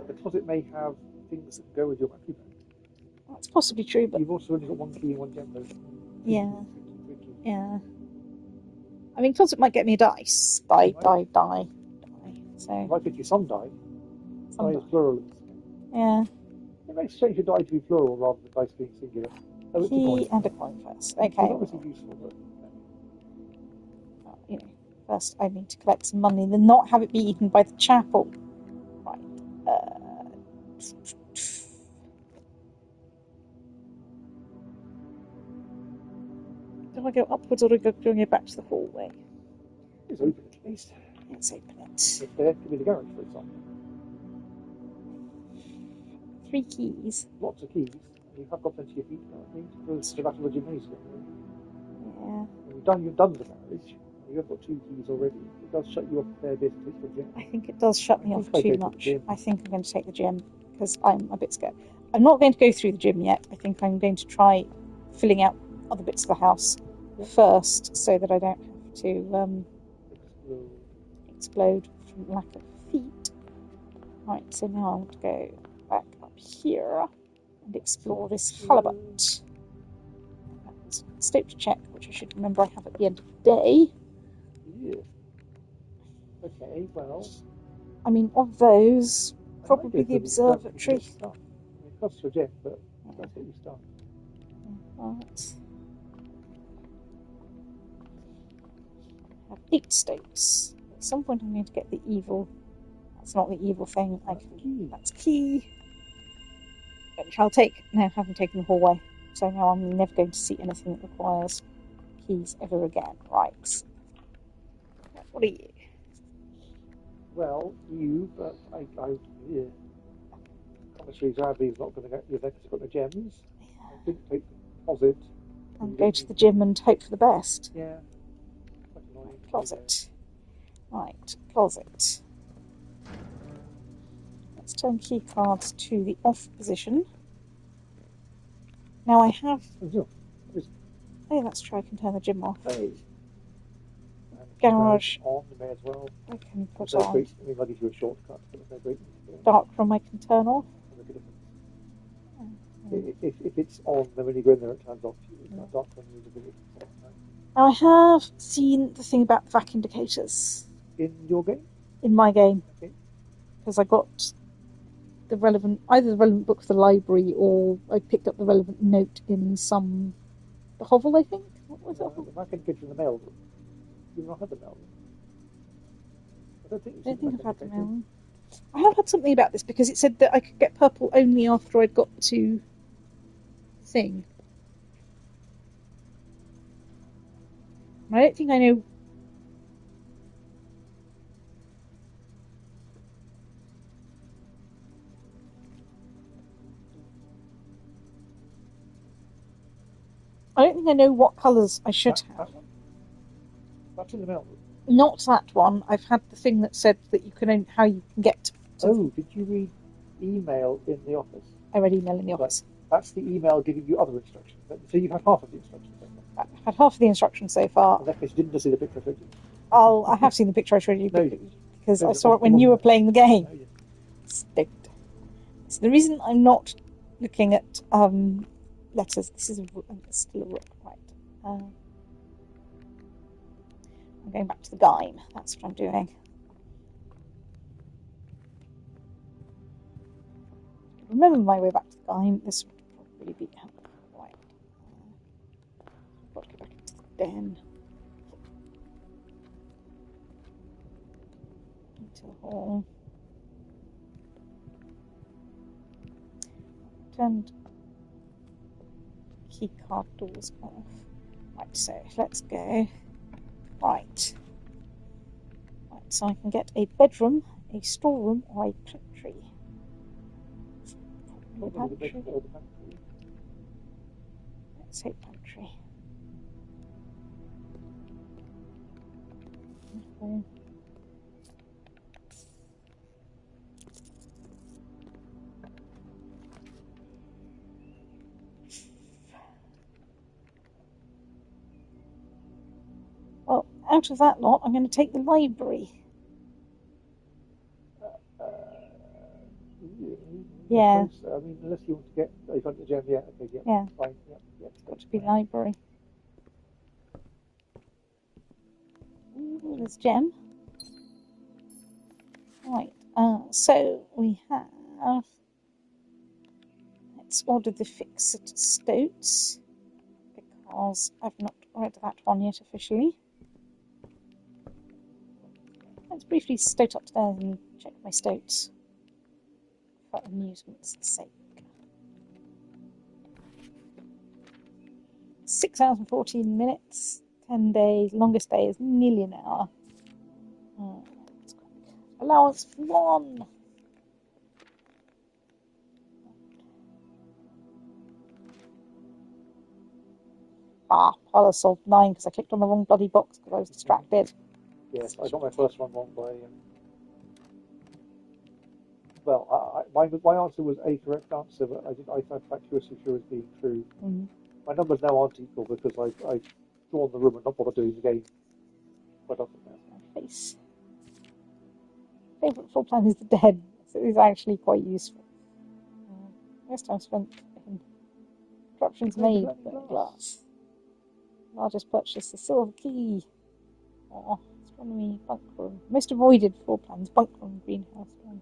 The closet may have things that go with your macro bag. That's possibly true, but you've also only got one key and one gem though. Yeah. Yeah. I mean, closet might get me a dice. Die. So. It might get you some die. Some die is plural. Yeah. It makes sense for die to be plural rather than dice being singular. Key and a coin first. Okay. It's not really useful, but. You know, first I need to collect some money, then not have it be eaten by the chapel. Right. Do I go upwards or do I go back to the hallway? It's open at least. Let's open it. If there could be the garage, for example. 3 keys. Lots of keys. You have got plenty of feet, don't you? Because the back of the gymnasium. Yeah. You've done the garage. You have got 2 keys already. It does shut you off a fair bit to take the gym. I think it does shut me off too much. I think I'm going to take the gym because I'm a bit scared. I'm not going to go through the gym yet. I think I'm going to try filling out other bits of the house first so that I don't have to explode from lack of feet. Right, so now I want to go back up here and explore this halibut. That's a state check, which I should remember I have at the end of the day. Yeah. Okay, well. I mean, of those, probably the observatory. It costs you a gem, but that's what you start. Right. I have 8 states. At some point I'm going to get the evil. That's not the evil thing. That's key. Which I'll take now, having taken the hallway. So now I'm never going to see anything that requires keys ever again. Right. What are you? Well, but yeah. Honestly, sadly, he's not going to get you there because you've got no gems. I think take the deposit. And go to the gym and hope for the best. Yeah. Closet. Right, closet. Let's turn key cards to the off position. Now I have. Oh, that's true. I can turn the gym off. Hey. Garage. On the may as well. I can put on. on. I'll give you a shortcut. Dark room I can turn off. If it's on, then when you go in there, it turns off. Dark room usability. Now I have seen the thing about the vac indicators. In your game? In my game. Okay. Because I got either the relevant book for the library, or I picked up the relevant note in the hovel, I think. What was it? The vac indicator in the mail room. You've not had the mail room. I don't think I've had the mail room. I have had something about this because it said that I could get purple only after I'd got to thing. I don't think I know. I don't think I know what colours I should have. That's in the mail room. Not that one. I've had the thing that said that you can how you can get. Oh, did you read email in the office? I read email in the office. That's the email giving you other instructions. So you've had half of the instructions. I've had half of the instructions so far. In that case, you didn't just see the picture, did you? I have seen the picture I showed you No, because I saw it when you were playing the game. Oh, yeah. So the reason I'm not looking at letters, this is still a rook, right? I'm going back to the game. That's what I'm doing. Remember my way back to the game. This would really be helpful. Right. I've got to go back into the den. Into the hall. Turned key card doors off. Right, so let's go. Right, so I can get a bedroom, a storeroom, or a pantry. Probably pantry. Let's say pantry. Okay. Well, out of that lot, I'm going to take the library. Yeah. I mean, unless you want to get a front of gem, yeah, okay, yeah. Yeah. Fine, yeah. It's got to be library. Ooh, there's gem. Right. So we have. Let's order the fixed stoats because I've not read that one yet officially. Let's briefly stoat upstairs and check my stoats for amusement's sake. 6 hours and 14 minutes, 10 days, longest day is nearly an hour. Allowance 1. Well, I sold 9 because I clicked on the wrong bloody box because I was distracted. Yes, I got my first one wrong by. Well, my answer was a correct answer, but I found factuously sure as being true. Mm-hmm. My numbers now aren't equal because I've drawn the room and not bothered doing the game quite often now. Face. Favourite floor plan is the dead, so it is actually quite useful. Most time spent in corruptions made glass. Largest purchase, the silver key. Astronomy, bunk room. Most avoided floor plans, bunk room, greenhouse one.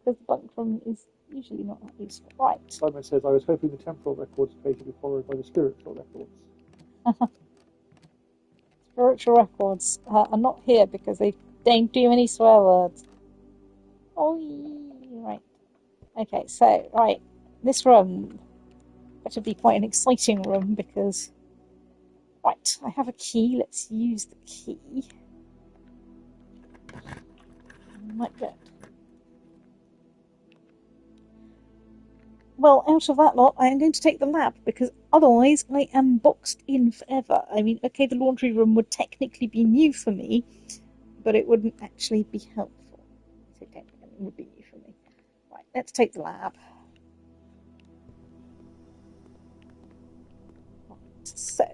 Because the bunk room is usually not that useful. Right. Simon says, I was hoping the temporal records page would be followed by the spiritual records. Spiritual records are not here because they don't do any swear words. Oh, right. Okay, so, right. This room better be quite an exciting room because... Right, I have a key. Let's use the key. Like that. Well, out of that lot, I am going to take the lab because otherwise I am boxed in forever. I mean, okay, the laundry room would technically be new for me, but it wouldn't actually be helpful. So technically it would be new for me. Right, let's take the lab. Right, so...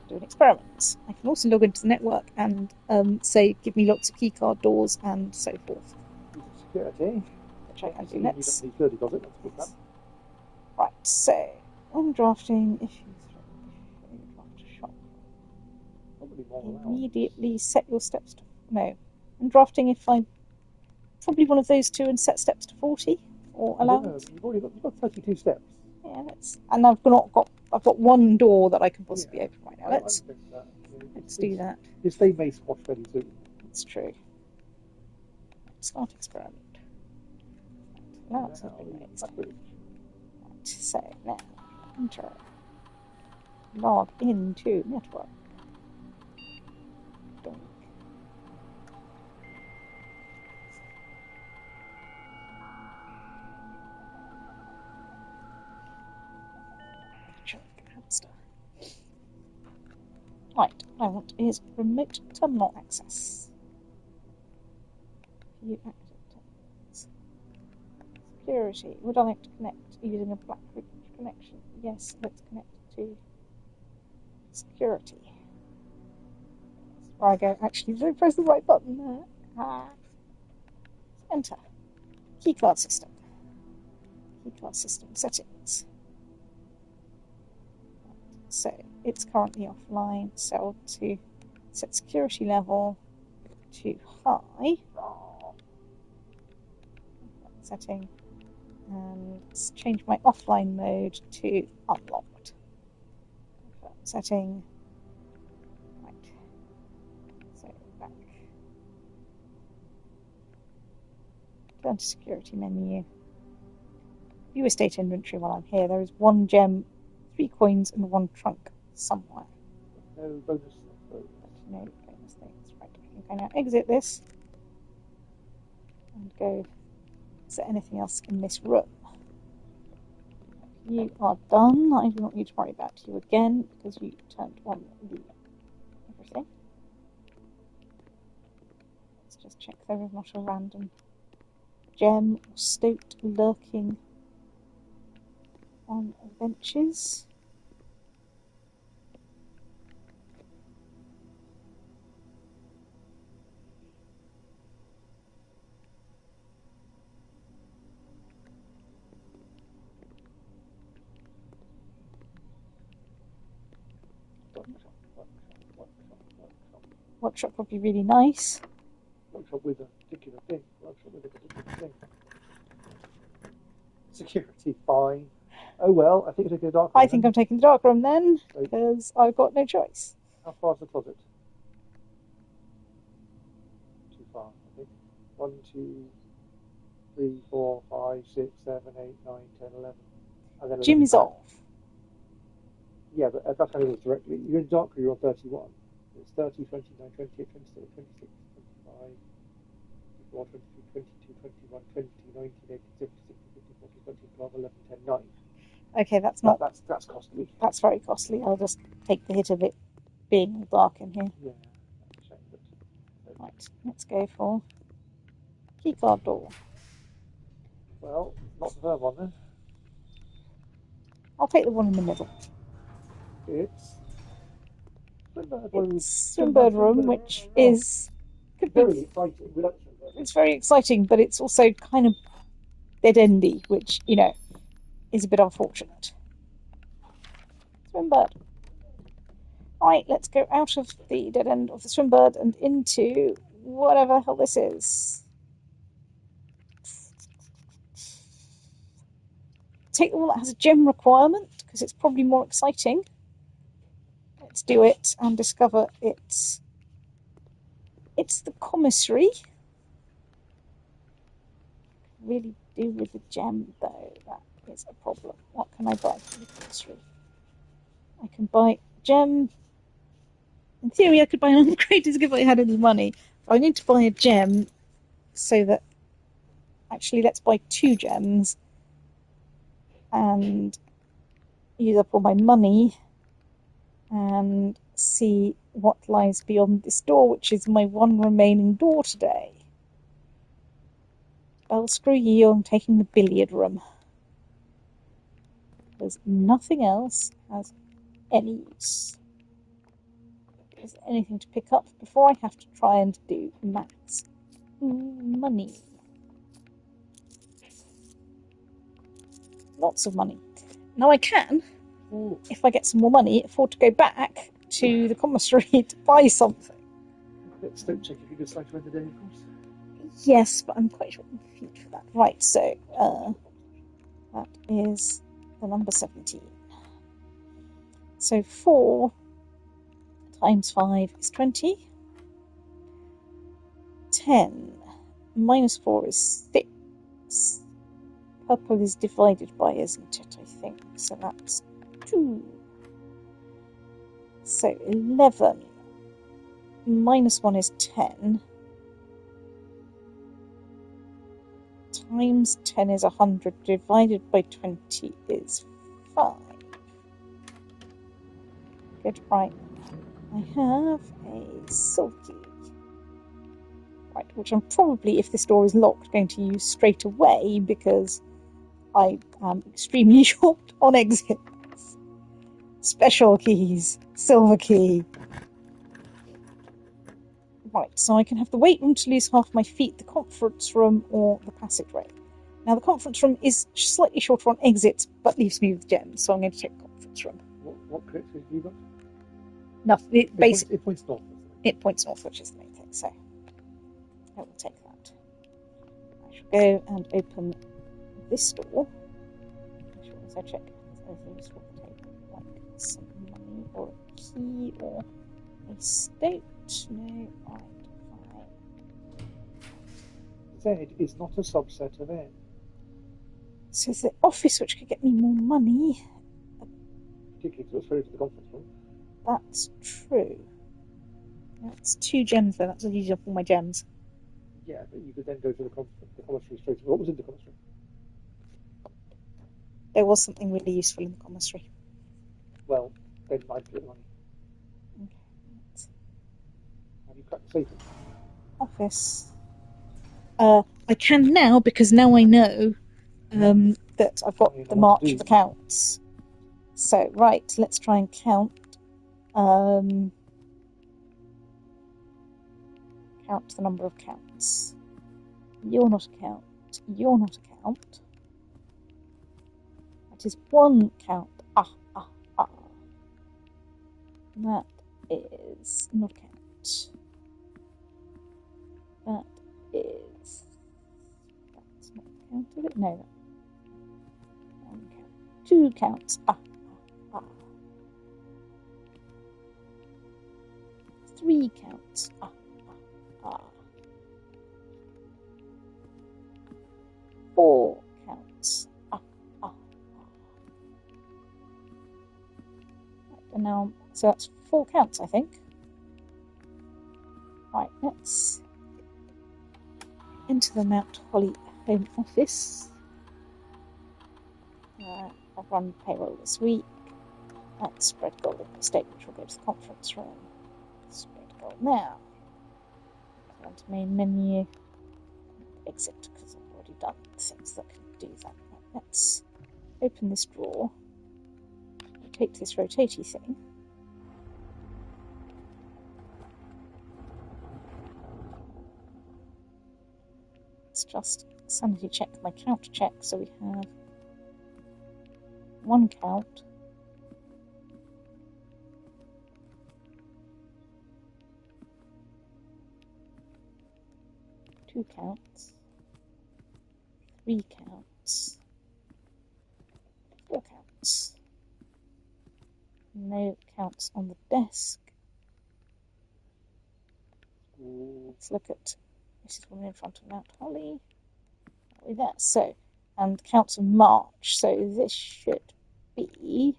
do an experiment. I can also log into the network and say, give me lots of keycard doors and so forth. Security. Which I can do next. Right, so when drafting, if you draft a shop, immediately set your steps to... No. When drafting, if I... Probably one of those two and set steps to 40 or allowance. You've got 32 steps. Yeah, and I've got one door that I can possibly open right now. Let's do that. They may squash fairly soon. It's true. Start experiment. Allowance has been raised. Right, so now enter. Log into network. Done. Right, what I want is remote terminal access. View active. security. Would I like to connect using a Blackbridge connection? Yes, let's connect to security. That's where I go. Actually, did I press the right button there? Enter. Keycard system. Keycard system settings. So it's currently offline, so I'll to set security level to high. Setting, and change my offline mode to unlocked. Setting. Right. So back. Turn to security menu. View estate inventory while I'm here. There is 1 gem, 3 coins, and 1 trunk somewhere. No bonus. No bonus things. Right. I can now exit this and go. Is there anything else in this room? You are done. I do not need to worry about you again because you turned on the everything. Let's just check there is not a random gem or stoat lurking on benches. Workshop would be really nice. Workshop with a particular thing. Workshop with a particular thing. Security, fine. Oh well, I think it's a dark room. I think I'm taking the dark room then, because I've got no choice. How far is the closet? Too far, I think. 1, 2, 3, 4, 5, 6, 7, 8, 9, 10, 11. And then Gym is off. Yeah, but that's how it is directly. You're in dark room, you're on 31. It's 30, 29, 28, 27, 26, 25, 24, 23, 22, 21, 20, 19, 18, 17, 16, 17, 18, 12, 11, 10, 9. Okay, that's not. That's costly. That's very costly. I'll just take the hit of it being dark in here. Yeah, that's a shame, but... Right, let's go for keycard door. Well, not the third one then. I'll take the one in the middle. It's Swimbird room, which is could be very exciting. It's very exciting, but it's also kind of dead-endy, which is a bit unfortunate. Swimbird. Right, let's go out of the dead end of the Swimbird and into whatever the hell this is. Take the one that has a gem requirement, because it's probably more exciting. Let's do it and discover it's the commissary. Really do with the gem, though. That is a problem. What can I buy from the commissary? I can buy gem. In theory, I could buy an upgrade if I had any money. But I need to buy a gem so that... Actually, let's buy 2 gems and use up all my money and see what lies beyond this door, which is my one remaining door today. Well, screw you, I'm taking the billiard room. Because nothing else has any use. Is there anything to pick up before I have to try and do maths? Money. Lots of money. Now I can, if I get some more money, afford to go back to the commissary to buy something. Let's don't check if you can slide to end the day, of course. Yes, but I'm quite short on feet for that. Right, so that is the number 17. So 4 times 5 is 20. 10 minus 4 is 6. Purple is divided by, isn't it, I think? So that's 2. So 11 minus 1 is 10. Times 10 is 100. Divided by 20 is 5. Good, right. I have a sulky. Right, which I'm probably, if this door is locked, going to use straight away because I am extremely short on exits. Special keys, silver key. Right, so I can have the weight room to lose half my feet, the conference room, or the passageway. Now, the conference room is slightly shorter on exits, but leaves me with gems, so I'm going to take the conference room. What correct have you got? Nothing. It points north. It points north, which is the main thing, so I will take that. I shall go and open this door. I shall also check if there's anything useful on the table, like some money or a key or a stone. No, right, fine. Z is not a subset of N. So it's the office which could get me more money. Particularly because it's referring to the conference room. That's true. That's 2 gems though, that's using up all my gems. Yeah, but you could then go to the commissary straight away. What was in the commissary? There was something really useful in the commissary. Well, then I'd get money. Okay. Have you cracked the safe? Office. I can now because now I know that I've got the March of the Counts. So, right, let's try and count. Count the number of counts. You're not a count. You're not a count. That is 1 count. That is not a count. That is... That's not a count, is it? No. 1 count. 2 counts. 3 counts. 4 counts. And now, so that's 4 counts, I think. Right, let's enter the Mount Holly Home Office. I've run payroll this week. That's spread gold in my statement, which will go to the conference room. Spread gold now. Go into main menu. Exit, because I've already done things that can do that. Right, let's open this drawer. Take this rotatey thing. Let's just sanity check my count check. So we have 1 count. 2 counts. 3 counts. 4 counts. No counts on the desk. Let's look at this is one in front of Mount Holly. With that, so and counts of March. So this should be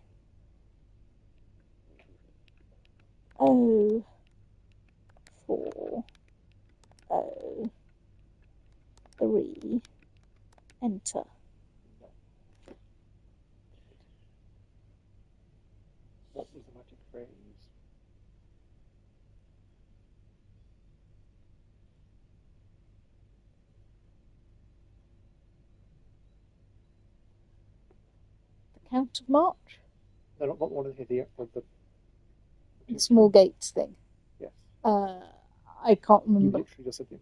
0, 4, 0, 3. Enter. What was the magic phrase? The count of March? No, not one of the small gates thing. Yes. I can't remember. You literally just said the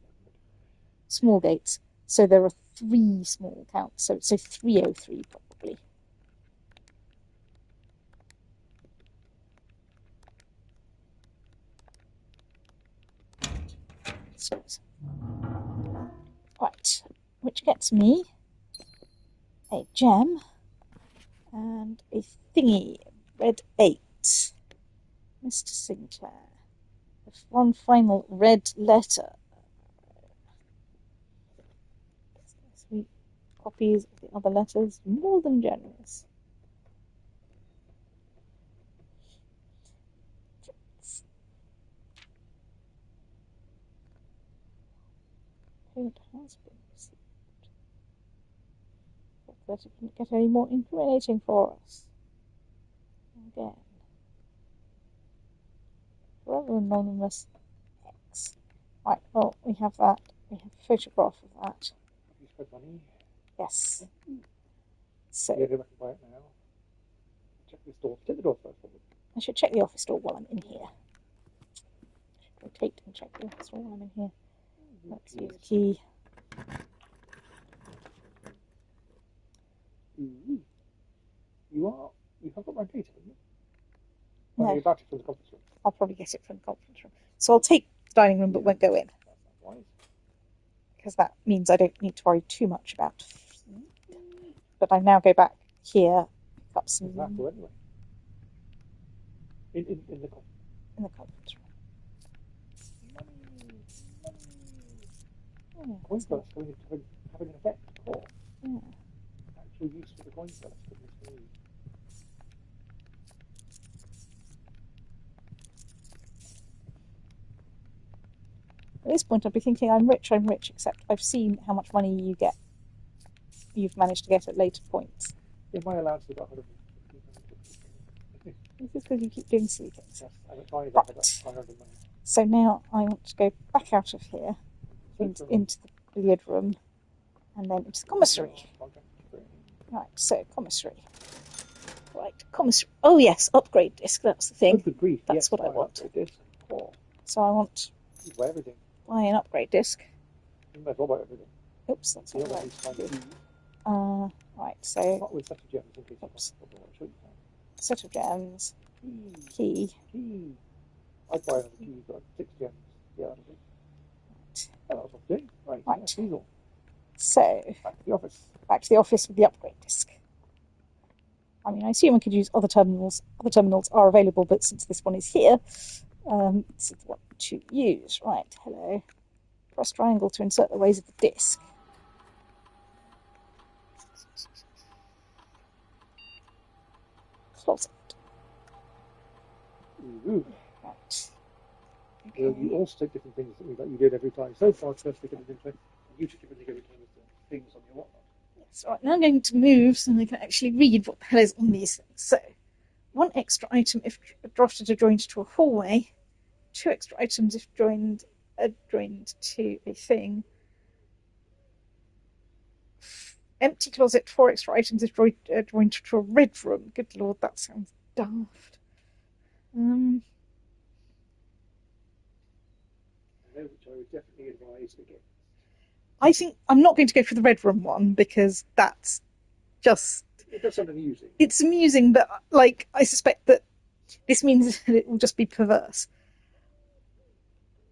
small gates. So there are 3 small counts. So 303 probably. Right, which gets me a gem and a thingy. Red 8. Mr. Sinclair. One final red letter. 3 copies of the other letters. More than generous. Payment has been received. That it couldn't get any more incriminating for us. Again. Forever anonymous X. Right, well, we have that. We have a photograph of that. You spread money? Yes. So yeah, go back and buy it now. Check this door. Check the door first. I should check the office door while I'm in here. I should rotate and check the office door while I'm in here. Let's use a key. You have got my data, haven't you? No. You're about to from the conference room. I'll probably get it from the conference room. So I'll take the dining room but won't go in. Because that means I don't need to worry too much about food. But I now go back here, pick up some anyway. In the conference room. Coin purse having an effect. Cool. Yeah. Actual use for the coin purse. Goodness me. At this point, I'd be thinking, I'm rich, except I've seen how much money you've managed to get at later points. Am I allowed to about 100? This is because you keep doing silly things. Yes, I tried right. About 500 money. So now I want to go back out of here, into the billiard room, and then into the commissary. Right, so commissary. Right, commissary. Oh yes, upgrade disc, that's the thing. Oh, good grief. That's yes, what I want. Oh. So I want You buy everything. Buy an upgrade disc. You might as well buy everything. Oops, that's not right. Right, so not with set of gems in case oops. You Set of gems. Key. I'd buy another key, but 6 gems. Yeah, that'll do. Right. That was what I'm doing. Right. Yeah, so back to the office. Back to the office with the upgrade disc. I mean, I assume I could use other terminals. Other terminals are available, but since this one is here, this is the one to use. Right, hello. Press triangle to insert the ways of the disc. Closet. Ooh. Right. Okay. You also take different things that you did every time. So far, first week of the interest, you took different every time with the things on your whatnot. Yes, right, now I'm going to move so I can actually read what the hell is on these things. So, 1 extra item if drafted or joined to a hallway, 2 extra items if joined to a thing, empty closet, 4 extra items if joined to a red room. Good lord, that sounds daft. I know which I would definitely advise against. I think I'm not going to go for the red room one because that's just... It does sound amusing. It's amusing, but like I suspect that this means that it will just be perverse.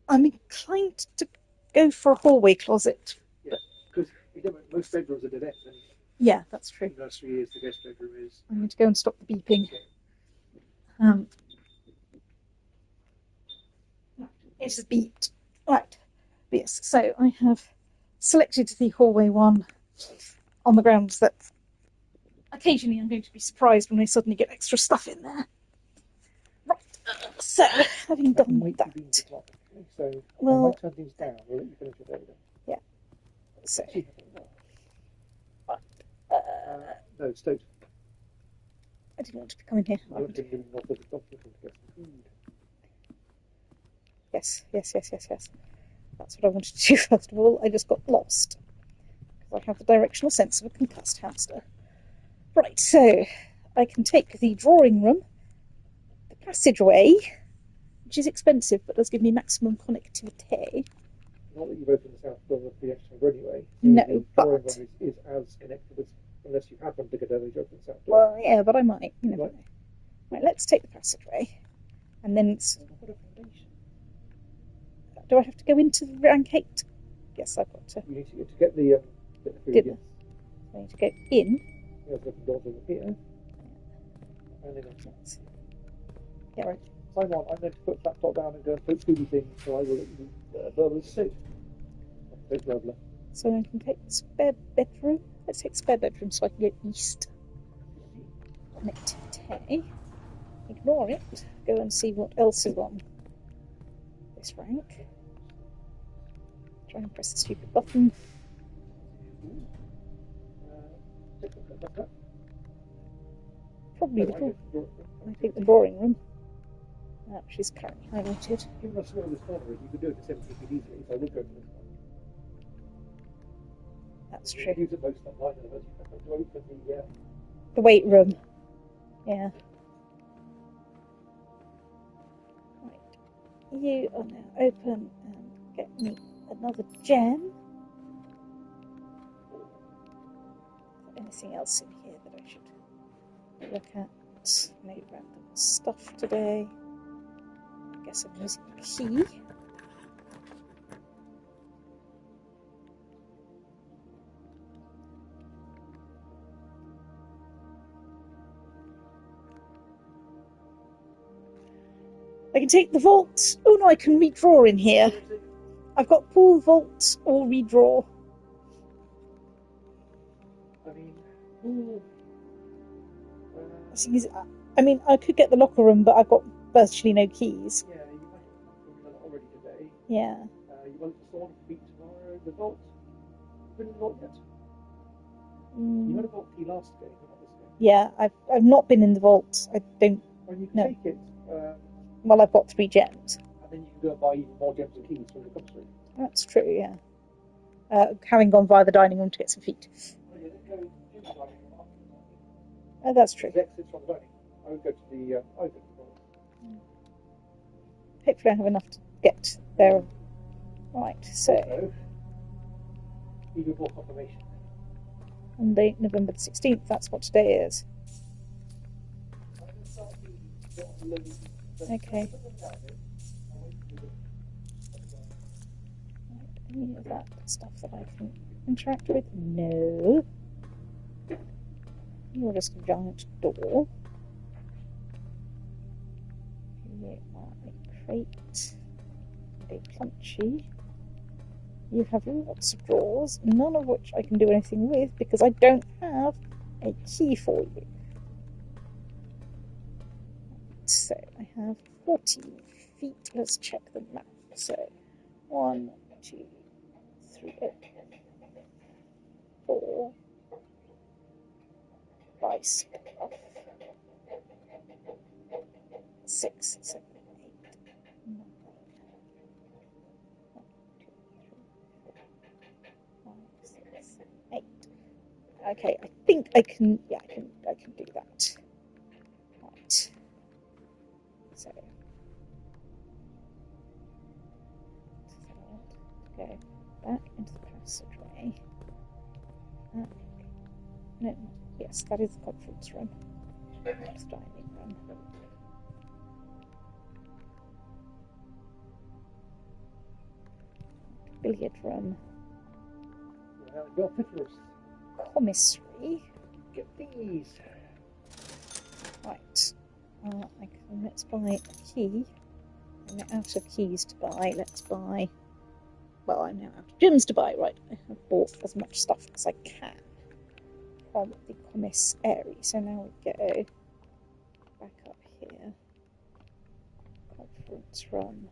I'm inclined to go for a hallway closet. Yeah, because most bedrooms are dead ends. Yeah, that's true. The nursery is, the guest bedroom is. I'm going to go and stop the beeping. It's just beeped. Right. Yes, so I have selected the hallway one on the grounds that occasionally I'm going to be surprised when I suddenly get extra stuff in there. Right. So, having done that. So, well, I might turn things down. We'll let you finish your day then. Yeah. So. No, Stoke. I didn't want to come in here. I went to the north of the doctor to get some food. Yes. That's what I wanted to do first of all. I just got lost. Because I have the directional sense of a concussed hamster. Right, so I can take the drawing room, the passageway, which is expensive but does give me maximum connectivity. Not that you've opened the south door of the extra anyway. No, the drawing room is as connected as, unless you happen to get early to open the south door. Well, yeah, but I might. You never know. Right, let's take the passageway. And then it's... Do I have to go into the rank 8? Yes, I've got to. You need to get the food, yes. I need to go in. There's the doors over here. And then yeah, right. Simon, I'm going to put that top down and go and put foodie things, so I will let you verbally sit. That's lovely. So I can take the spare bedroom. Let's take the spare bedroom so I can go east. Connectivity. Ignore it. Go and see what else is on this rank. Try and press the stupid button. Probably I think the drawing room, which is currently highlighted. Given how small this corner is, you could do it to 70 feet easily, so I would go for this one. That's true. Use it most online, otherwise you have to open the weight room. Yeah. Right. You are now open and get me another gem. Anything else in here that I should look at? No random stuff today. I guess I'm using a key. I can take the vault. Oh no, I can redraw in here. I've got pull, vault, or redraw. I mean, I could get the locker room, but I've got virtually no keys. Yeah, you might have done that already today. Yeah. You want the sword to beat tomorrow, the vault? You haven't vault yet? You had a vault key last game, not this game. Yeah, I've not been in the vault. I don't. Well, you can take it. Well, I've got 3 gems. And then you can go and buy even more gems and keys when it comes through. That's true, yeah. Having gone via the dining room to get some feet. Oh, yeah, then go to the dining room after. Oh, that's true. There's exits from the dining. I would go to the vault. Hopefully I have enough to get there. Right, so... Even more confirmation. Monday, November the 16th, that's what today is. Okay. Any of that stuff that I can interact with? No. You're just a giant door. You are a crate. A plunchy. You have lots of drawers, none of which I can do anything with because I don't have a key for you. So I have 14 feet. Let's check the map. So 1, 2, 3, 4, 5, 6, 7, 8, 9. 6, 8. Okay, I think I can. Yeah, I can do that. Right. So go back into the passageway. No, yes, that is the conference room. It's dining room. Billiard room. Your fiddlers. Commissary. Get these. Right. Let's buy a key. I'm out of keys to buy. Let's buy. Well, I'm now out of gems to buy. Right. I have bought as much stuff as I can from the commissary. So now we go back up here. Conference room.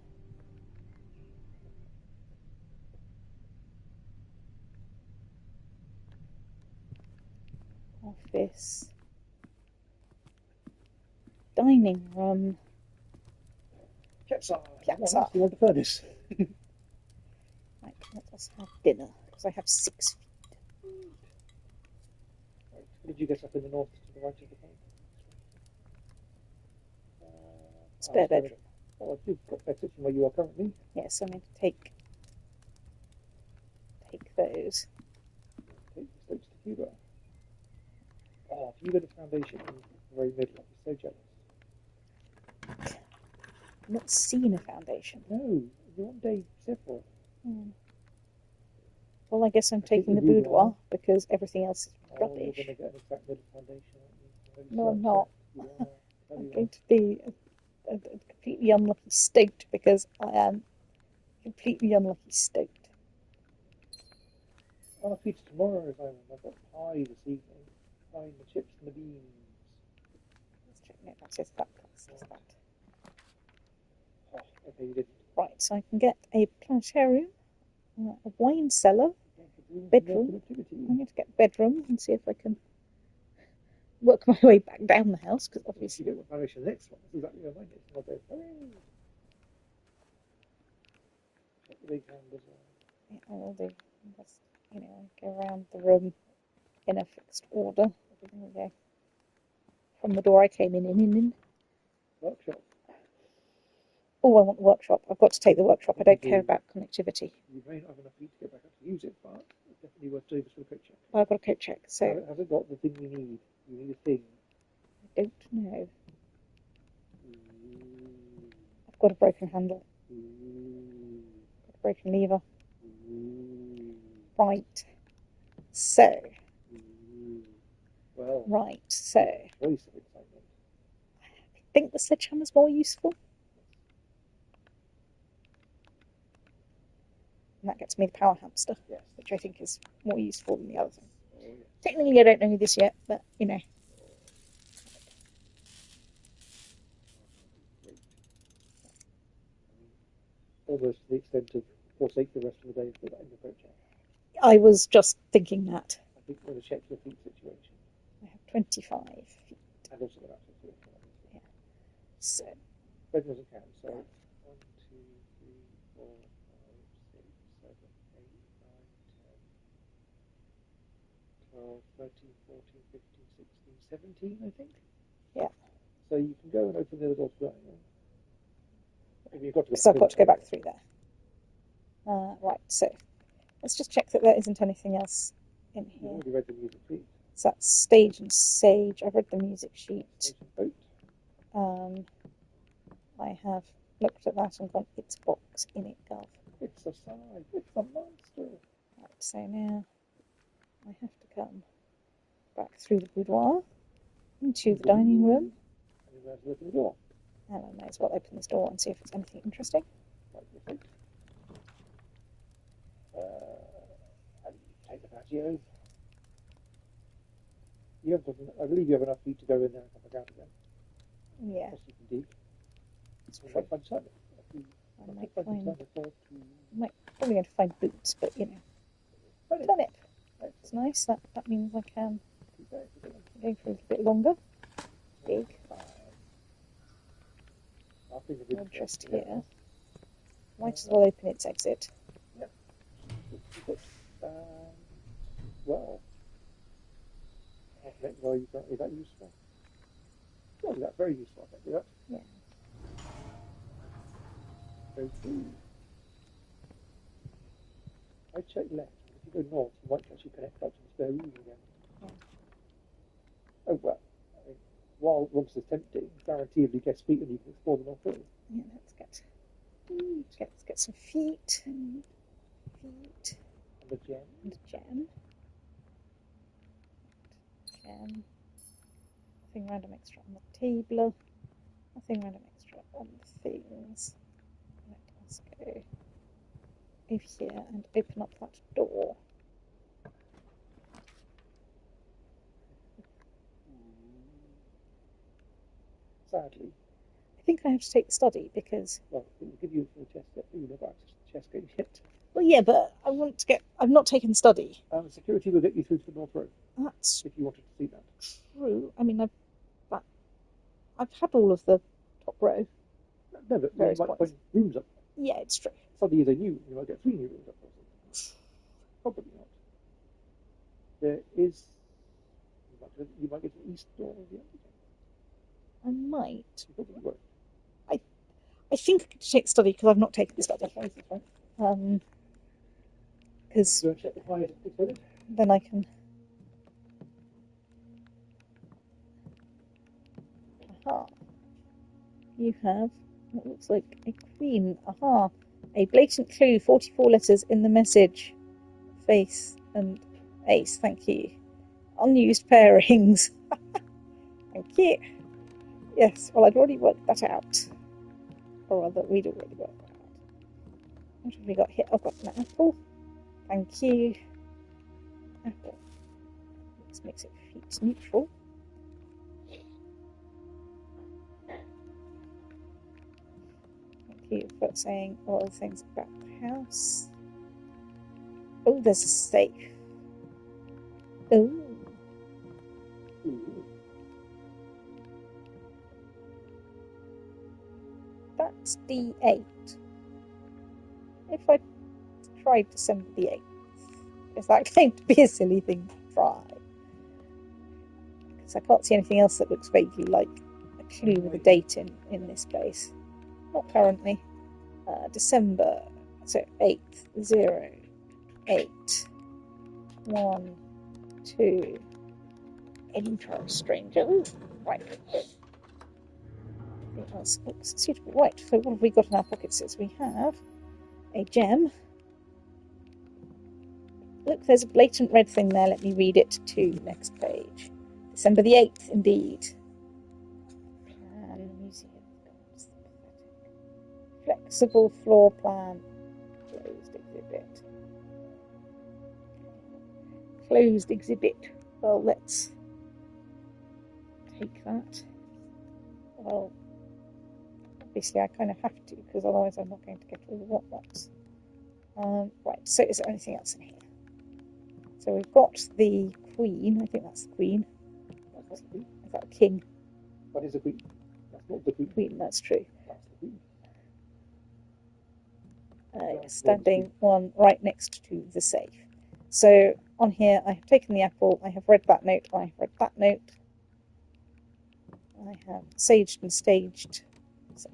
Office. Dining room. Piazza. Piazza. You want the furnace? Right, let us have dinner because I have 6 feet. Right. Did you get up in the north to the right of the phone? Spare bedroom. Oh, you've got better from where you are currently. Yes, I'm going to take those. Okay, slopes to Cuba. Oh, if you go to foundation in the very middle, I'd be so jealous. I've not seen a foundation. No, you're on day several. Well, I guess I'm taking the boudoir because everything else is rubbish. You're going to get an exact middle foundation, aren't you? No, I'm not. I'm going to be a completely unlucky stoat because I am completely unlucky stoat. I'll feed tomorrow, Simon. I've got pie this evening. Pie and the chips and the beans. Let's check. No, that says that. Says that. Oh, okay, you didn't. Right, so I can get a planetarium, a wine cellar, bedroom. I'm going to get bedroom and see if I can work my way back down the house because obviously. You don't want foundation the next one. That's exactly where mine is. I'll go. Check the big hand as well. Yeah, I will do. you know, I go around the room in a fixed order. There we go. From the door I came in. Workshop. Oh, I want the workshop. I've got to take the workshop. I don't care about connectivity. You may not have enough feet to get back up to use it, but it's definitely worth doing just for a quick check. Well, I've got a code check, so... Has it got the thing you need? You need a thing. I don't know. I've got a broken handle. Got a broken lever. Right. So... Well... Right, so... Voice of excitement. I think the sledgehammer's more useful. And that gets me the power hamster, yes, which I think is more useful than the other thing. Oh, yes. Technically, I don't know this yet, but, you know. Almost to the extent of forsake the rest of the day for that in the coach. I was just thinking that. I think we're going to check your feet situation. I have 25 feet. And also the back situation. Yeah. So... Red doesn't count, so 1, 2, 3, 4, 5, 6, 7, 8, 9, 10, 12, 13, 14, 15, 16, 17, I think. Yeah. So you can go and open the other door to go. Maybe you've got to go so I've got to go back through there. Right, so let's just check that there isn't anything else in here. You've already read the music sheet. So that's stage and sage. I've read the music sheet. I have looked at that and gone, it's box in it, Gov. It's a side. It's a monster. Right, so now I have to come back through the boudoir into the dining room. And you open the door. And I may as well open this door and see if it's anything interesting. Right, and take the patio. You have, I believe you have enough feet to go in there and come back out again. Yeah. Plus you can dig. It's I might find I might probably going to find boots, but you know. Turnip. It's nice. That means I can go for a little bit longer. Big. No interest here. Might as well open its exit. Yep. Well, is that useful? Well, that's very useful, I think. That. Yeah. Okay. I check left. If you go north, you might actually connect up to the spare room again. Yeah. Oh well. I mean, while Rumps is tempting, guaranteedly gets feet and you can explore the north hill. Yeah, let's get some feet. And the gem. And a gem. Gem. Nothing random extra on the table. Nothing random extra on the things. Let us go over here and open up that door. Sadly. I think I have to take the study because... Well, it will give you a full chest set, but you never access to the chest gate yet. Well, yeah, but I want to get... I've not taken study. Security will get you through to the North Road. That's... If you wanted to see that. True. I mean, I've had all of the top row. No, but you might find rooms up there. Yeah, it's true. Suddenly they knew you might get 3 new rooms up there. Probably not. There is... You might get to the east door of the other. I might. You probably won't. I think I could take study because I've not taken the study. Because then I can... Aha. You have what looks like a queen. Aha. A blatant clue, 44 letters in the message. Face and ace, thank you. Unused pairings. Thank you. Yes, well, I'd already worked that out. Or rather, we'd already worked that out. What have we got here? I've got an apple. Thank you. Apple. This makes it feet neutral. Thank you for saying all the things about the house. Oh, there's a safe. Oh. That's D8. If I tried to send the 8th, Is that going to be a silly thing to try? Because I can't see anything else that looks vaguely like a clue with a date in this place. Not currently. December. So 8th, 0, 8, 1, 2. Interesting. Right. Anything else looks suitable? Right. So what have we got in our pockets? We have a gem. Look, there's a blatant red thing there. Let me read it to next page. December the 8th, indeed. Plan, museum. Flexible floor plan. Closed exhibit. Closed exhibit. Well, let's take that. Well, obviously I kind of have to, because otherwise I'm not going to get all the what-nots. Right, so is there anything else in here? So we've got the queen. I think that's the queen. That's the queen. Is that a king? That is a queen. That's not the queen. Queen, that's true. That's the queen. Standing one right next to the safe. So on here I have taken the apple, I have read that note, I have read that note. I have saged and staged, so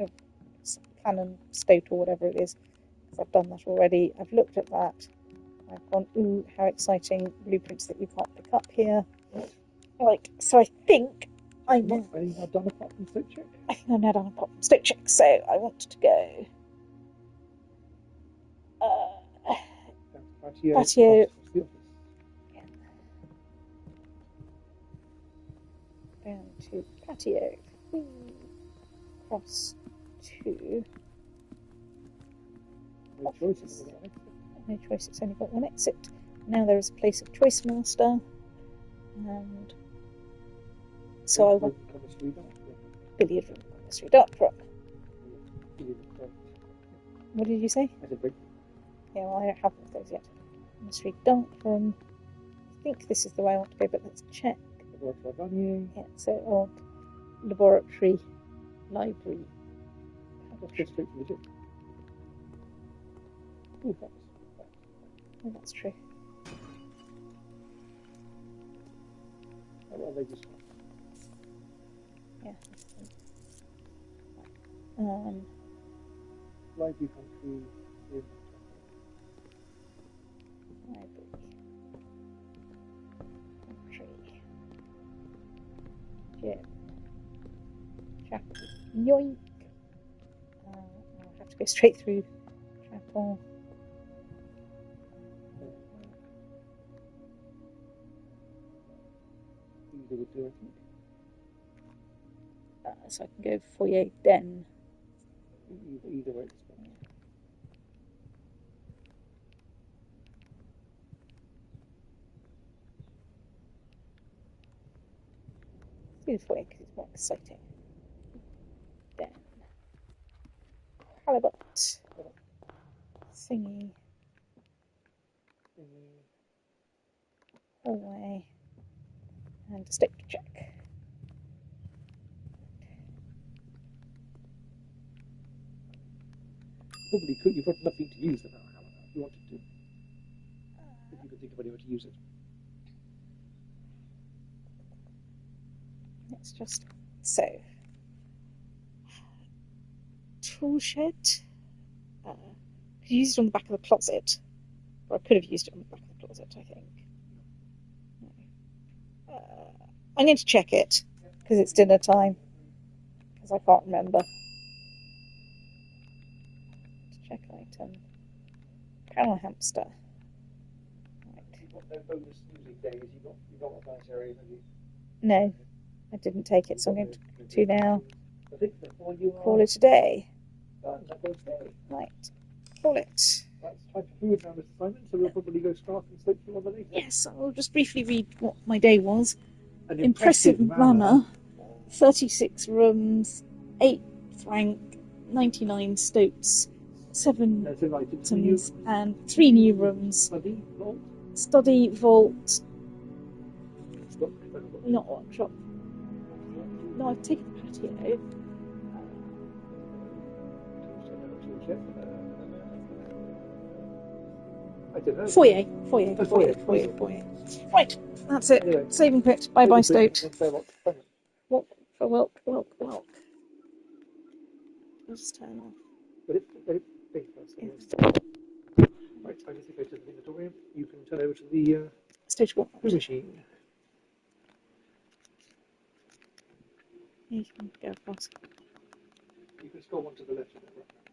plan and stoat or whatever it is, because I've done that already. I've looked at that. I've gone, ooh, how exciting, blueprints that you can't pick up here. Right, so I think I'm done a pop and stoat check. I think I'm now done a pop and stoat check, so I want to go patio. Yeah. Down to patio. Cross to. No choices. No choice, it's only got one exit. Now there is a place of choice master, and so I want billiard room, chemistry dark room. What did you say? Yeah, well, I don't have one of those yet. Chemistry dark room. I think this is the way I want to go, but let's check. Yeah, so laboratory, library. Let's go straight to the gym. Ooh, that's true. Yeah. Library, country, gym. Library, country, gym, chapel. Yoink! I'll have to go straight through chapel. So I can go foyer den. Either way. Do the foyer because it's more exciting. Den. Halibut. Thingy. Hallway. And a stick check. Probably could. You've got nothing to use them now, if you wanted to. If you could think of any way to use it. Let's just so tool shed. Could use it on the back of the closet, or I could have used it on the back of the closet. I think. I need to check it because it's dinner time. Because I can't remember. Check item. Kennel hamster. Right. You've got no bonus music days. You've got a nice area, have you? No, I didn't take it, so I'm going to now I think before you call it a day. Right. Call it. That's time for food now, Mr. Simon, so we'll probably go start and sleep for one later. Yes, I'll just briefly read what my day was. An impressive manor. 36 rooms, 8 franc, 99 stoats, 7 items, and 3 new rooms. Study, vault. Not workshop. No, I've taken the patio. I don't know. Foyer. Right, that's it. Anyway, Save and quit. Bye bye, Stoat. Walk for walk. Just turn off. Let it think first. Right, I just think I just in the doorway. You can turn over to the Stage 1 machine. You can go across. You can scroll one to the left of it right now.